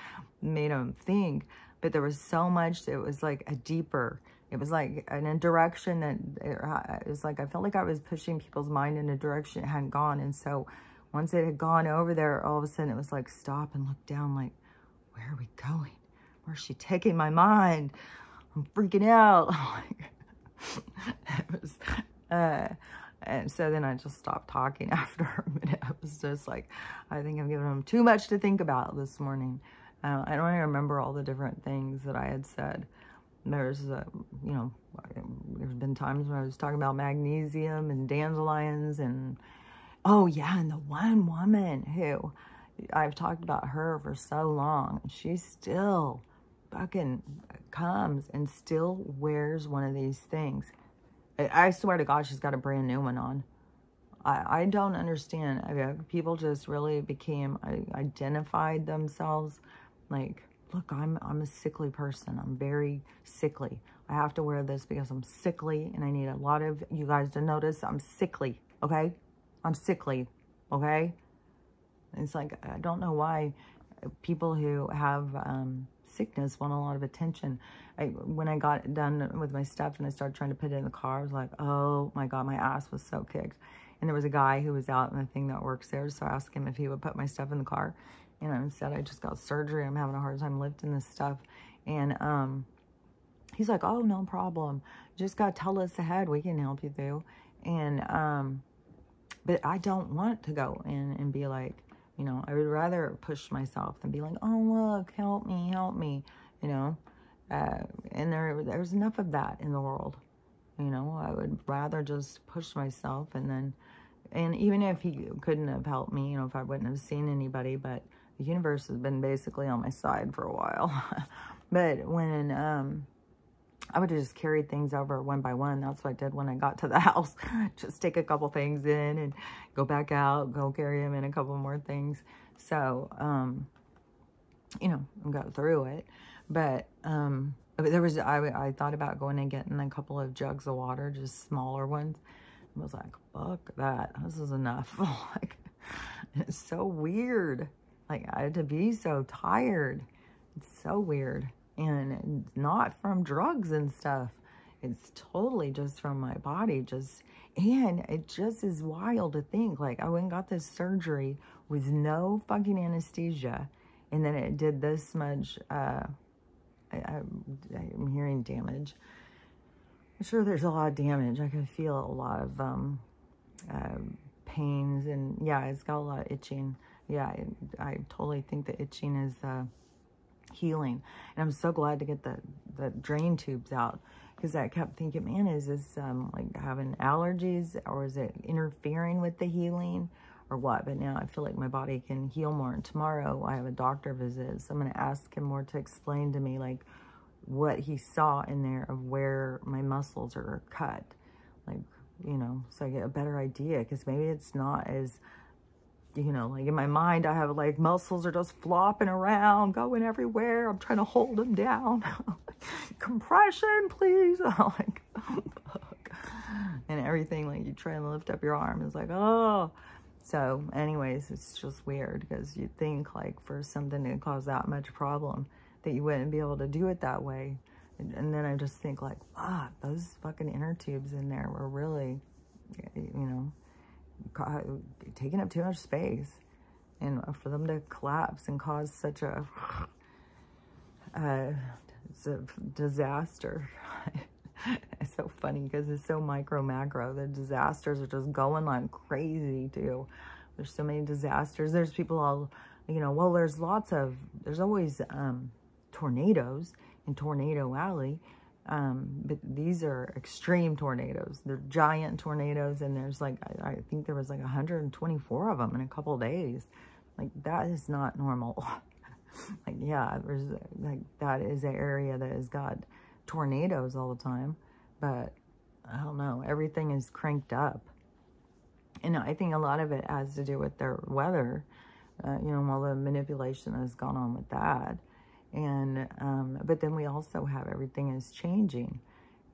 made them think. But there was so much that was like a deeper, it was like in a direction that, it was like, I felt like I was pushing people's mind in a direction it hadn't gone. And so once it had gone over there, all of a sudden it was like, stop and look down, like, where are we going? Where's she taking my mind? I'm freaking out. It was, and so then I just stopped talking after a minute. I was just like, I think I've given them too much to think about this morning. I don't even remember all the different things that I had said. There's, you know, there's been times when I was talking about magnesium and dandelions and, oh yeah, and the one woman who, I've talked about her for so long. She's still fucking comes and still wears one of these things. I swear to God, she's got a brand new one on. I don't understand. I mean, people just really identified themselves like, look, I'm a sickly person. I'm very sickly. I have to wear this because I'm sickly, and I need a lot of you guys to notice I'm sickly, okay? I'm sickly, okay? It's like, I don't know why people who have sickness want a lot of attention. When I got done with my stuff and I started trying to put it in the car, I was like, oh my God, my ass was so kicked. And there was a guy who was out in the thing that works there, so I asked him if he would put my stuff in the car. And I said, I just got surgery. I'm having a hard time lifting this stuff. And he's like, oh, no problem. Just got to tell us ahead. We can help you through. And, but I don't want to go in and be like, you know, I would rather push myself than be like, oh, look, help me, you know. And there's enough of that in the world. You know, I would rather just push myself and even if he couldn't have helped me, you know, if I wouldn't have seen anybody, but the universe has been basically on my side for a while. But when, I would have just carried things over one by one. That's what I did when I got to the house. Just take a couple things in and go back out, go carry them in a couple more things. So, you know, I got through it. But there was, I thought about going and getting a couple of jugs of water, just smaller ones. I was like, fuck that. This is enough. Like, it's so weird. Like, I had to be so tired. It's so weird. And not from drugs and stuff. It's totally just from my body. And it just is wild to think. Like, I went and got this surgery with no fucking anesthesia. And then it did this much, I'm hearing damage. I'm sure there's a lot of damage. I can feel a lot of pains. And yeah, it's got a lot of itching. Yeah, I totally think the itching is healing. And I'm so glad to get the drain tubes out, because I kept thinking, man, is this like having allergies, or is it interfering with the healing or what? But now I feel like my body can heal more. And tomorrow I have a doctor visit, so I'm going to ask him more to explain to me like what he saw in there of where my muscles are cut, like, you know, so I get a better idea, because maybe it's not as, you know, like in my mind, I have like muscles are just flopping around, going everywhere. I'm trying to hold them down. Compression, please. I'm like, oh, fuck. And everything, like you try and lift up your arm, it's like, oh. So anyways, it's just weird, because you think like for something to cause that much problem that you wouldn't be able to do it that way. And then I just think like, wow, those fucking inner tubes in there were really, you know, taking up too much space, and for them to collapse and cause such a it's a disaster. It's so funny because it's so micro macro. The disasters are just going like crazy too. There's so many disasters. There's people all, you know, well, there's always tornadoes in Tornado Alley. But these are extreme tornadoes. They're giant tornadoes, and there's like, I think there was like 124 of them in a couple of days. Like, that is not normal. Like, yeah, there's like, that is an area that has got tornadoes all the time, but I don't know, everything is cranked up. And I think a lot of it has to do with their weather, you know, all the manipulation has gone on with that. And, but then we also have everything is changing.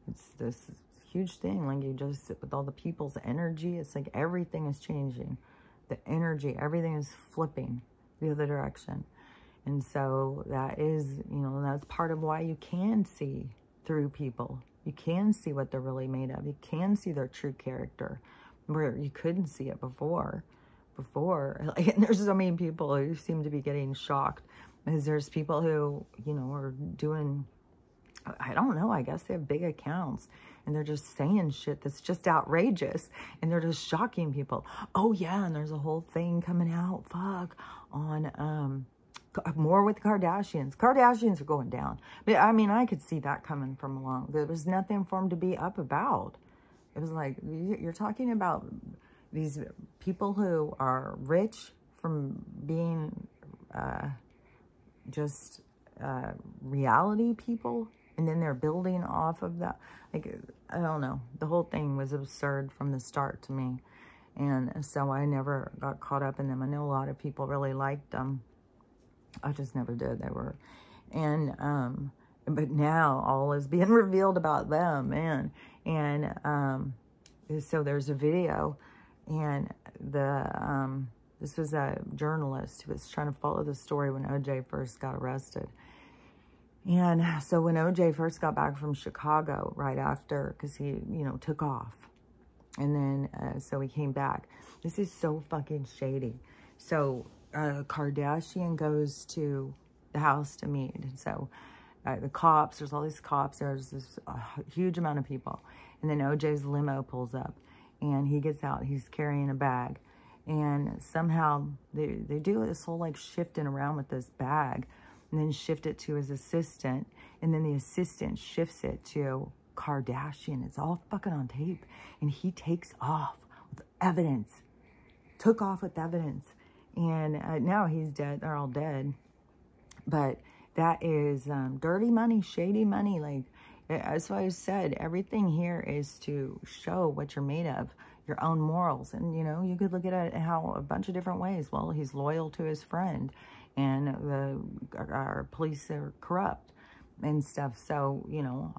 It's this huge thing. Like, you just, with all the people's energy, it's like everything is changing. The energy, everything is flipping the other direction. And so that is, you know, that's part of why you can see through people. You can see what they're really made of. You can see their true character where you couldn't see it before. And there's so many people who seem to be getting shocked, because there's people who, you know, are doing, I don't know, I guess they have big accounts, and they're just saying shit that's just outrageous, and they're just shocking people. Oh yeah, and there's a whole thing coming out, fuck, on more with Kardashians. Kardashians are going down. But I mean, I could see that coming from along. There was nothing for them to be up about. It was like, you're talking about these people who are rich from being just reality people, and then they're building off of that. Like, I don't know. The whole thing was absurd from the start to me. And so I never got caught up in them. I know a lot of people really liked them. I just never did. They were, and, but now all is being revealed about them, man. And, so there's a video, and this was a journalist who was trying to follow the story when OJ first got arrested. And so when OJ first got back from Chicago, right after, because he, you know, took off. And then, so he came back. This is so fucking shady. So, Kardashian goes to the house to meet. And so, the cops, there's all these cops. There's this huge amount of people. And then OJ's limo pulls up. And he gets out. He's carrying a bag. And somehow, they do this whole, like, shifting around with this bag. And then shift it to his assistant. And then the assistant shifts it to Kardashian. It's all fucking on tape. And he takes off with evidence. Took off with evidence. And now he's dead. They're all dead. But that is dirty money, shady money. Like, that's why I said, everything here is to show what you're made of, your own morals. And, you know, you could look at it how a bunch of different ways. Well, he's loyal to his friend. And our police are corrupt and stuff. So, you know,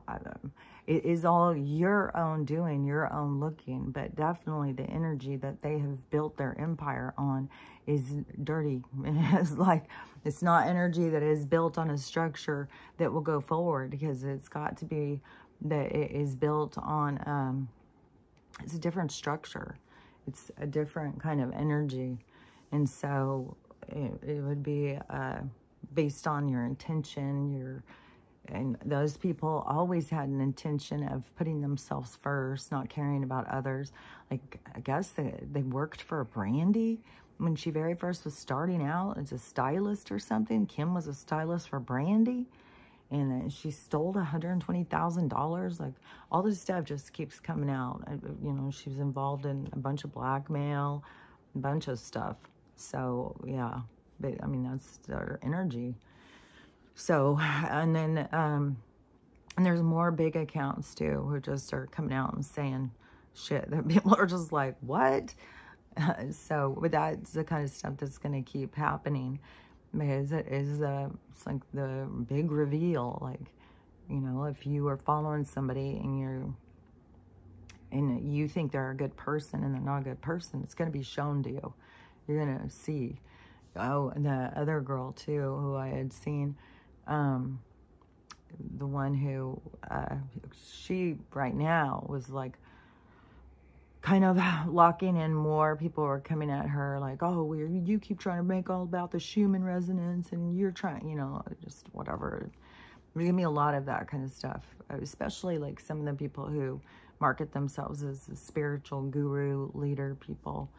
it is all your own doing, your own looking. But definitely the energy that they have built their empire on is dirty. It's like, it's not energy that is built on a structure that will go forward, because it's got to be that it is built on, it's a different structure. It's a different kind of energy. And so it would be based on your intention, and those people always had an intention of putting themselves first, not caring about others. Like, I guess they worked for Brandy when she very first was starting out as a stylist or something. Kim was a stylist for Brandy, and then she stole $120,000. Like, all this stuff just keeps coming out. You know, she was involved in a bunch of blackmail, a bunch of stuff. So, yeah, but, I mean, that's their energy. So, and then, and there's more big accounts too, who just are coming out and saying shit that people are just like, what? So, but that's the kind of stuff that's going to keep happening, because it is, it's like the big reveal. Like, you know, if you are following somebody and you think they're a good person and they're not a good person, it's going to be shown to you. You're going to see. Oh, and the other girl too, who I had seen, the one who, she right now was like kind of locking in more. People were coming at her like, oh, you keep trying to make all about the Schumann resonance, and you're trying, you know, just whatever. Give me a lot of that kind of stuff, especially like some of the people who market themselves as spiritual guru leader people.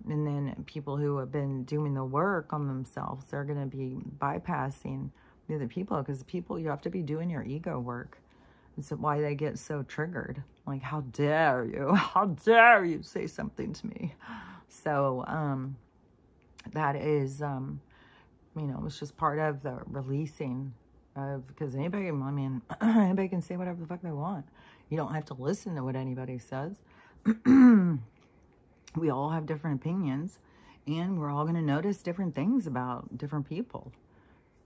And then people who have been doing the work on themselves, they're going to be bypassing the other people, because people, you have to be doing your ego work. It's why they get so triggered. Like, how dare you? How dare you say something to me? So, that is, you know, it's just part of the releasing of, because anybody, I mean, anybody can say whatever the fuck they want. You don't have to listen to what anybody says. We all have different opinions, and we're all going to notice different things about different people.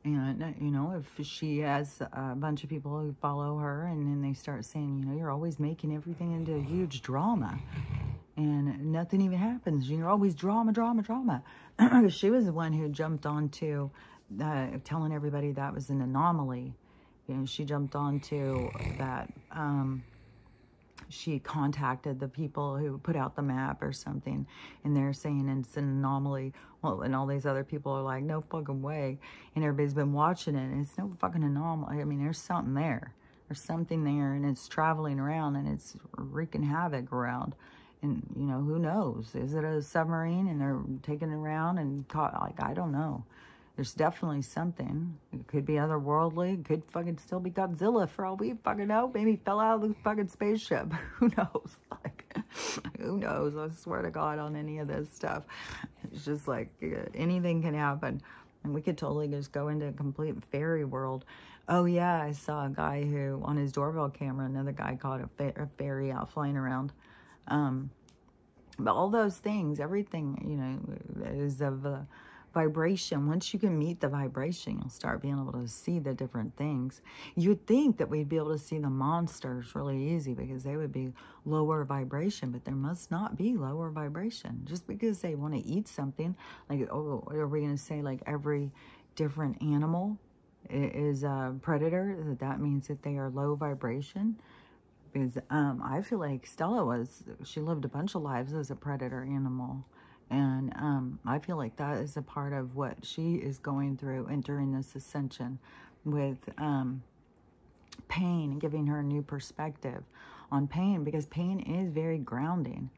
And, you know, if she has a bunch of people who follow her, and then they start saying, you know, you're always making everything into a huge drama, and nothing even happens. You're always drama, drama, drama. She was the one who jumped onto telling everybody that was an anomaly. You know, she jumped onto that, she contacted the people who put out the map or something, and they're saying it's an anomaly. Well, and all these other people are like, no fucking way. And everybody's been watching it, and it's no fucking anomaly. I mean, there's something there. There's something there, and it's traveling around, and it's wreaking havoc around. And, you know, who knows? Is it a submarine, and they're taking it around and caught? Like, I don't know. There's definitely something. It could be otherworldly. It could fucking still be Godzilla for all we fucking know. Maybe he fell out of the fucking spaceship. Who knows? Like, who knows? I swear to God on any of this stuff. It's just like anything can happen. And we could totally just go into a complete fairy world. Oh yeah, I saw a guy who, on his doorbell camera, another guy caught a fairy out flying around. But all those things, everything, you know, is of vibration. Once you can meet the vibration, you'll start being able to see the different things. You'd think that we'd be able to see the monsters really easy because they would be lower vibration, but there must not be lower vibration. Just because they want to eat something, like, oh, are we going to say like every different animal is a predator? That means that they are low vibration? Because I feel like Stella she lived a bunch of lives as a predator animal. And I feel like that is a part of what she is going through and during this ascension with pain and giving her a new perspective on pain, because pain is very grounding.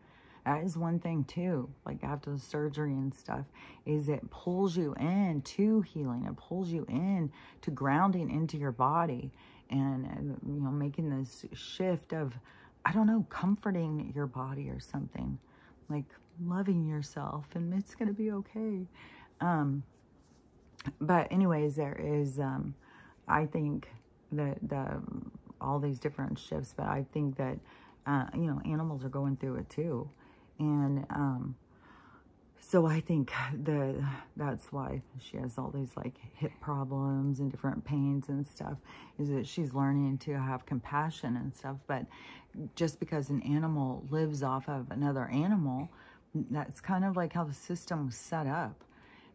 That is one thing too, like after the surgery and stuff, is it pulls you into healing. It pulls you in to grounding into your body and you know, making this shift of, I don't know, comforting your body or something, like loving yourself, and it's going to be okay. But anyways, there is, I think that all these different shifts, but I think that, you know, animals are going through it too. And, so I think that's why she has all these like hip problems and different pains and stuff, is that she's learning to have compassion and stuff. But just because an animal lives off of another animal, that's kind of like how the system was set up.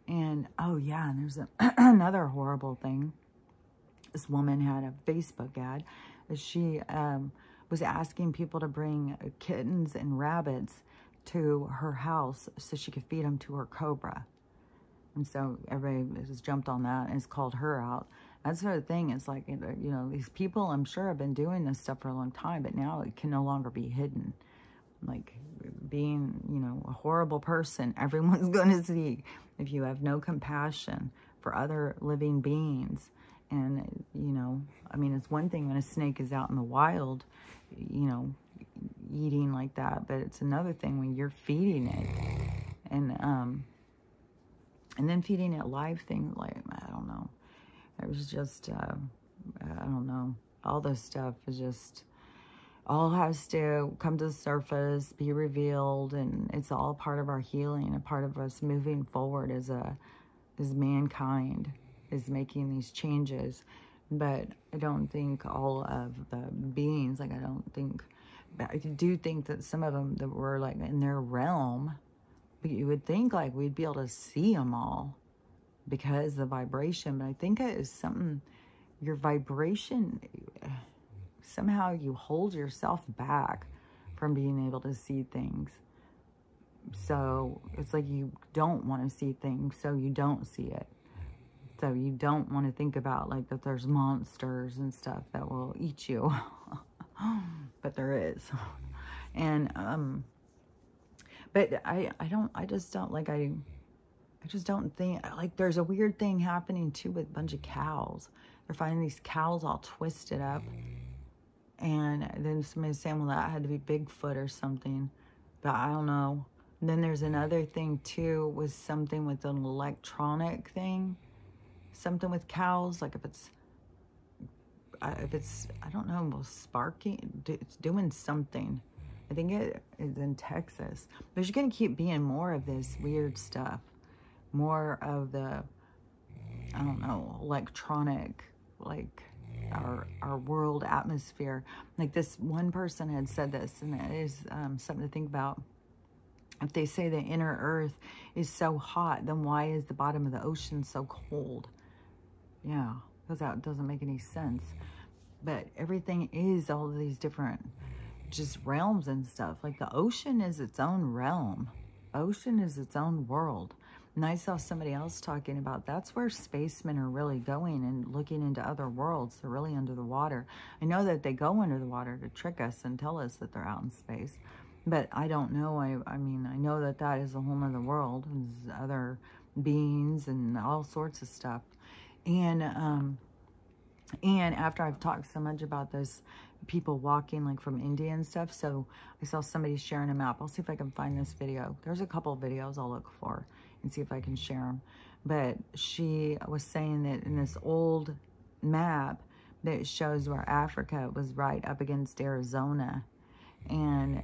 And, oh yeah, and there's another horrible thing. This woman had a Facebook ad. She was asking people to bring kittens and rabbits to her house so she could feed them to her cobra. And so everybody has jumped on that and has called her out. That's the thing. It's like, you know, these people, I'm sure, have been doing this stuff for a long time, but now it can no longer be hidden. Like being, you know, a horrible person, everyone's going to see. If you have no compassion for other living beings. And, you know, I mean, it's one thing when a snake is out in the wild, you know, eating like that, but it's another thing when you're feeding it. And then feeding it live things, like, I don't know. It was just, I don't know. All this stuff is just, all has to come to the surface, be revealed, and it's all part of our healing, a part of us moving forward as mankind is making these changes. But I don't think all of the beings, like, I don't think, but I do think that some of them that were like in their realm, but you would think like we'd be able to see them all because the vibration. But I think it is something, your vibration, somehow you hold yourself back from being able to see things. So it's like you don't want to see things, so you don't see it. So you don't want to think about like that there's monsters and stuff that will eat you. But there is. And but I just don't think, like, there's a weird thing happening too with a bunch of cows. They're finding these cows all twisted up. And then somebody's saying, well, that had to be Bigfoot or something. But I don't know. And then there's another thing too, with something with an electronic thing. Something with cows, like if it's, I don't know, sparking, it's doing something. I think it is in Texas. There's going to keep being more of this weird stuff. More of the, I don't know, electronic, like our world atmosphere. Like this one person had said this, and it is something to think about. If they say the inner earth is so hot, then why is the bottom of the ocean so cold? Yeah, because that doesn't make any sense. But everything is all of these different just realms and stuff. Like the ocean is its own realm. Ocean is its own world. And I saw somebody else talking about that's where spacemen are really going and looking into other worlds. They're really under the water. I know that they go under the water to trick us and tell us that they're out in space. But I don't know. I mean, I know that that is a whole other world. There's other beings and all sorts of stuff. And after I've talked so much about this, people walking like from India and stuff, so I saw somebody sharing a map. I'll see if I can find this video. There's a couple of videos I'll look for and see if I can share them. but she was saying that in this old map that shows where Africa was right up against Arizona. And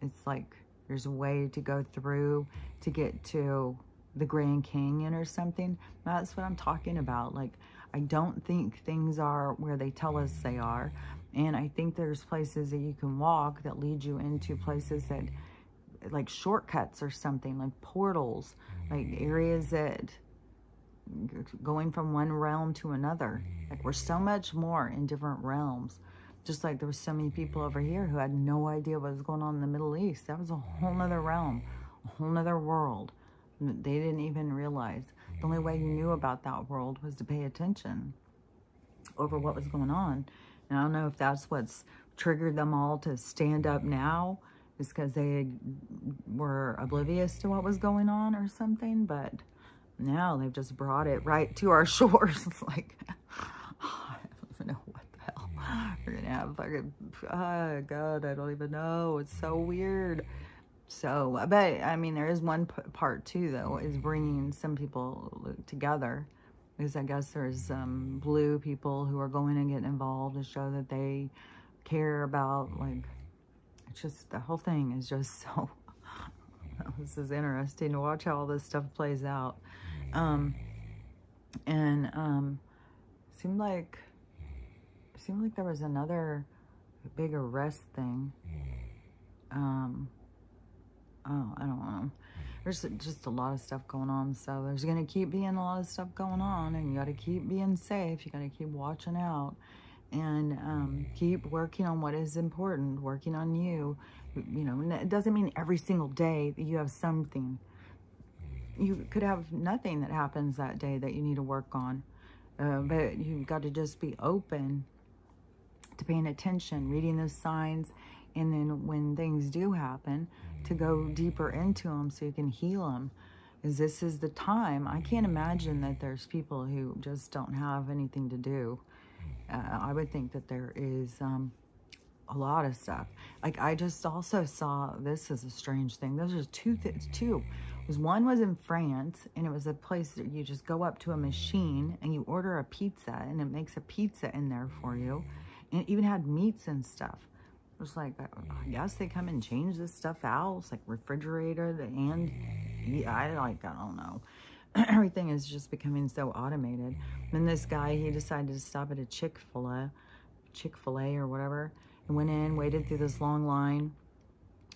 it's like there's a way to go through to get to the Grand Canyon or something. That's what I'm talking about. Like, I don't think things are where they tell us they are. And I think there's places that you can walk that lead you into places that, like shortcuts or something, like portals, like areas that going from one realm to another. Like, we're so much more in different realms. Just like there were so many people over here who had no idea what was going on in the Middle East. That was a whole nother realm, a whole nother world. They didn't even realize. The only way you knew about that world was to pay attention over what was going on. And I don't know if that's what's triggered them all to stand up now, is because they were oblivious to what was going on or something. But now they've just brought it right to our shores. It's like, I don't even know what the hell. We're going to have fucking, oh God, I don't even know. It's so weird. So, but I mean, there is one part too, though, is bringing some people together. Because I guess there's blue people who are going and getting involved to show that they care about, like, it's just, the whole thing is just so, this is interesting to watch how all this stuff plays out. Seemed like there was another big arrest thing. Oh, I don't know. There's just a lot of stuff going on. So there's going to keep being a lot of stuff going on. And you got to keep being safe. You got to keep watching out. And keep working on what is important. Working on you. You know, and it doesn't mean every single day that you have something. You could have nothing that happens that day that you need to work on. But you've got to just be open to paying attention, reading those signs. And then when things do happen, to go deeper into them so you can heal them. Because this is the time. I can't imagine that there's people who just don't have anything to do. I would think that there is a lot of stuff. Like, I just also saw, this is a strange thing. Those are two things. One was in France, and it was a place that you just go up to a machine and you order a pizza, and it makes a pizza in there for you. And it even had meats and stuff. It was like, I guess they come and change this stuff out. It's like refrigerator and I don't know. Everything is just becoming so automated. Then this guy, he decided to stop at a Chick-fil-A or whatever, and went in, waited through this long line.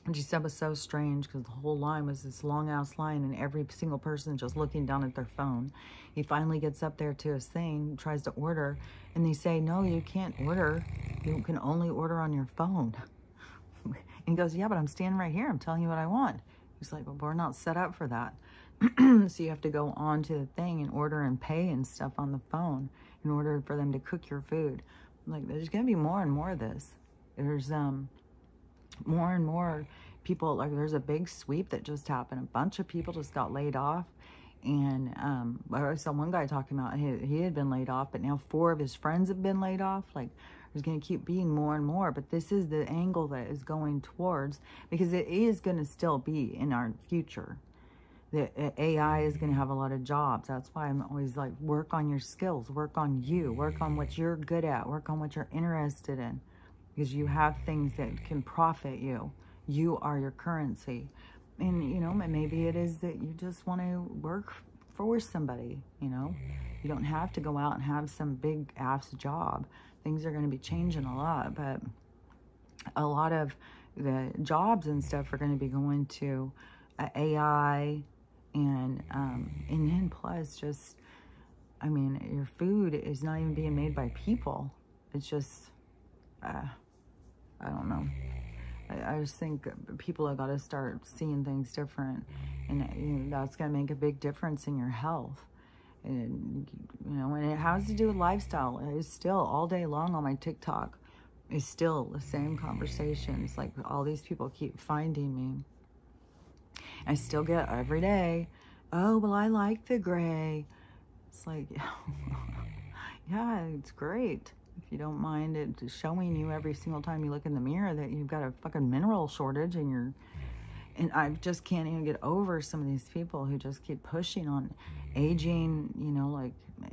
And she said it was so strange because the whole line was this long ass line and every single person just looking down at their phone. He finally gets up there to his thing, tries to order, and they say, no, you can't order. You can only order on your phone. And he goes, yeah, but I'm standing right here. I'm telling you what I want. He's like, well, we're not set up for that. So you have to go on to the thing and order and pay and stuff on the phone in order for them to cook your food. Like, there's going to be more and more of this. There's more and more people, like, there's a big sweep that just happened. A bunch of people just got laid off. And I saw one guy talking about he had been laid off, but now 4 of his friends have been laid off. Like, there's going to keep being more and more, but this is the angle that is going towards, because it is going to still be in our future. The AI is going to have a lot of jobs. That's why I'm always like, work on your skills, work on you, work on what you're good at, work on what you're interested in, because you have things that can profit you. You are your currency. And, you know, maybe it is that you just want to work for somebody, you know. You don't have to go out and have some big ass job. Things are going to be changing a lot, but a lot of the jobs and stuff are going to be going to AI, and then plus just, I mean, your food is not even being made by people. It's just, I don't know. I just think people have got to start seeing things different, and you know, that's going to make a big difference in your health. And, you know, and it has to do with lifestyle. It's still all day long on my TikTok. It's still the same conversations. Like, all these people keep finding me. I still get every day, oh, well, I like the gray. It's like, yeah, it's great. If you don't mind it showing you every single time you look in the mirror that you've got a fucking mineral shortage in your, And I just can't even get over some of these people who just keep pushing on aging, you know, like, I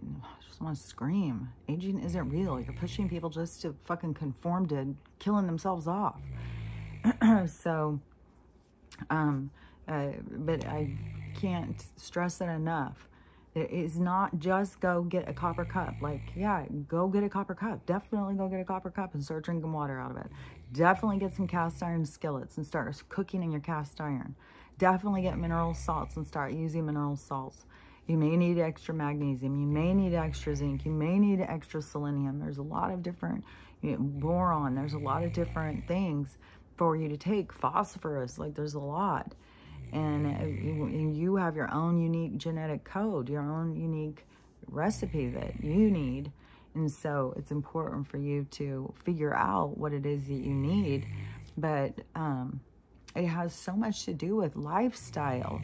just want to scream. Aging isn't real. You're pushing people just to fucking conform to killing themselves off. So, but I can't stress it enough. It is not just go get a copper cup. Like, yeah, go get a copper cup. Definitely go get a copper cup and start drinking water out of it. Definitely get some cast iron skillets and start cooking in your cast iron. Definitely get mineral salts and start using mineral salts. You may need extra magnesium. You may need extra zinc. You may need extra selenium. There's a lot of different, you know, boron. There's a lot of different things for you to take. Phosphorus, like there's a lot. And you have your own unique genetic code, your own unique recipe that you need. And so it's important for you to figure out what it is that you need. But it has so much to do with lifestyle.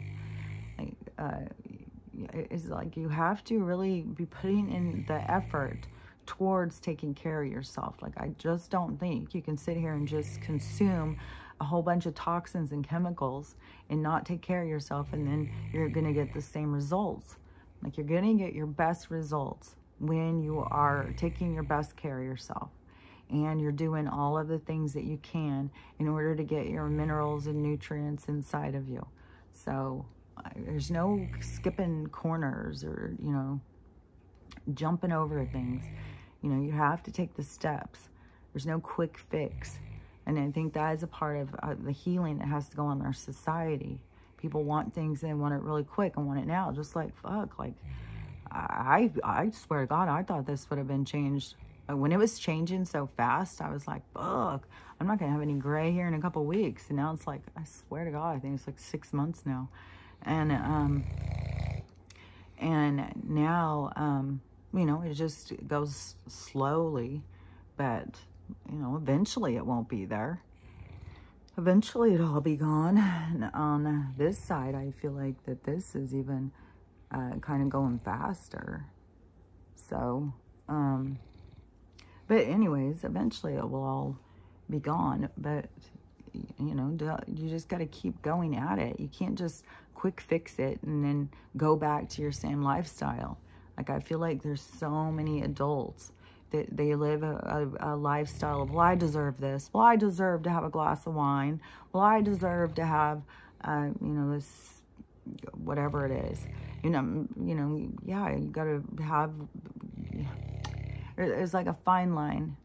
It's like you have to really be putting in the effort towards taking care of yourself. Like, I just don't think you can sit here and just consume a whole bunch of toxins and chemicals and not take care of yourself, and then you're going to get the same results. Like, you're going to get your best results when you are taking your best care of yourself and you're doing all of the things that you can in order to get your minerals and nutrients inside of you. So there's no skipping corners or, you know, jumping over things. You know, you have to take the steps. There's no quick fix. And I think that is a part of the healing that has to go on in our society. People want things and they want it really quick and want it now. Just like, fuck, like, I swear to God, I thought this would have been changed. When it was changing so fast, I was like, fuck, I'm not going to have any gray hair in a couple weeks. And now it's like, I swear to God, I think it's like 6 months now. And now, you know, it just goes slowly, but, you know, eventually it won't be there. Eventually it'll all be gone. And on this side, I feel like that this is even kind of going faster. So, but anyways, eventually it will all be gone. But, you know, you just got to keep going at it. You can't just quick fix it and then go back to your same lifestyle. Like, I feel like there's so many adults that they live a lifestyle of, well, I deserve this. Well, I deserve to have a glass of wine. Well, I deserve to have, you know, this, whatever it is. You know, yeah, you got to have, it's like a fine line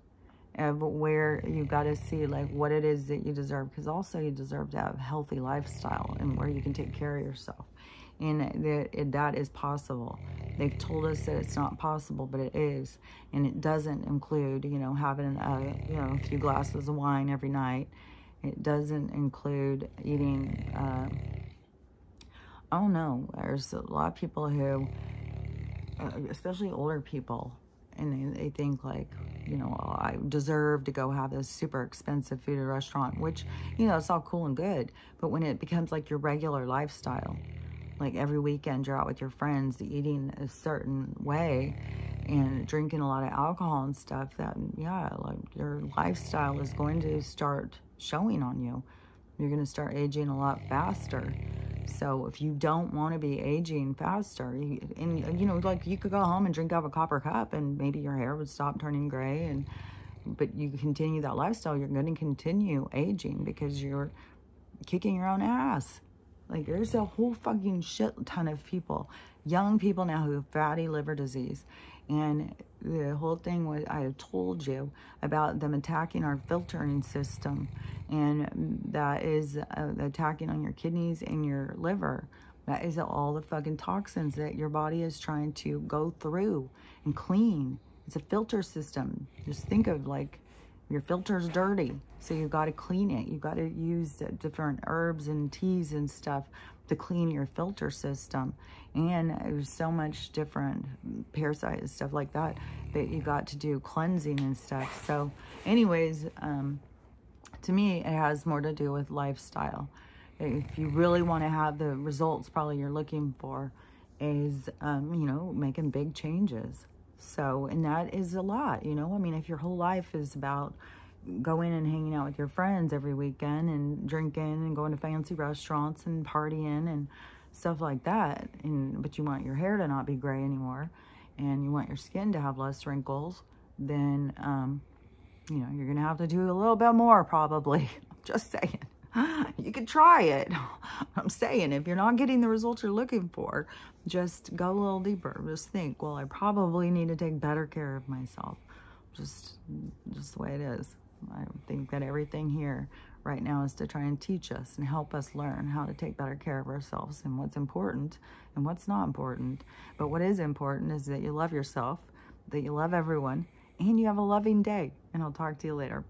of where you got to see like what it is that you deserve, because also you deserve to have a healthy lifestyle and where you can take care of yourself. And that is possible. They've told us that it's not possible, but it is. And it doesn't include, you know, having you know, a few glasses of wine every night. It doesn't include eating, I don't know, there's a lot of people who, especially older people, and they think like, you know, oh, I deserve to go have this super expensive food at a restaurant, which, you know, it's all cool and good. But when it becomes like your regular lifestyle, like every weekend you're out with your friends eating a certain way and drinking a lot of alcohol and stuff, that, yeah, like your lifestyle is going to start showing on you. You're going to start aging a lot faster. So if you don't want to be aging faster, and you know, like you could go home and drink out of a copper cup and maybe your hair would stop turning gray, but you continue that lifestyle, you're going to continue aging because you're kicking your own ass. Like, there's a whole fucking shit ton of people, young people now who have fatty liver disease. And the whole thing was, I have told you about them attacking our filtering system. And that is attacking on your kidneys and your liver. That is all the fucking toxins that your body is trying to go through and clean. It's a filter system. Just think of like, your filter's dirty, so you've got to clean it. You've got to use different herbs and teas and stuff to clean your filter system. And there's so much different parasites and stuff like that you got to do cleansing and stuff. So anyways, to me, it has more to do with lifestyle. If you really want to have the results probably you're looking for is, you know, making big changes. So, and that is a lot, you know, I mean, if your whole life is about going and hanging out with your friends every weekend and drinking and going to fancy restaurants and partying and stuff like that. But you want your hair to not be gray anymore, and you want your skin to have less wrinkles, then, you know, you're going to have to do a little bit more probably. Just saying. You could try it. I'm saying, if you're not getting the results you're looking for, just go a little deeper. Just think, well, I probably need to take better care of myself. Just the way it is. I think that everything here right now is to try and teach us and help us learn how to take better care of ourselves and what's important and what's not important. But what is important is that you love yourself, that you love everyone, and you have a loving day. And I'll talk to you later.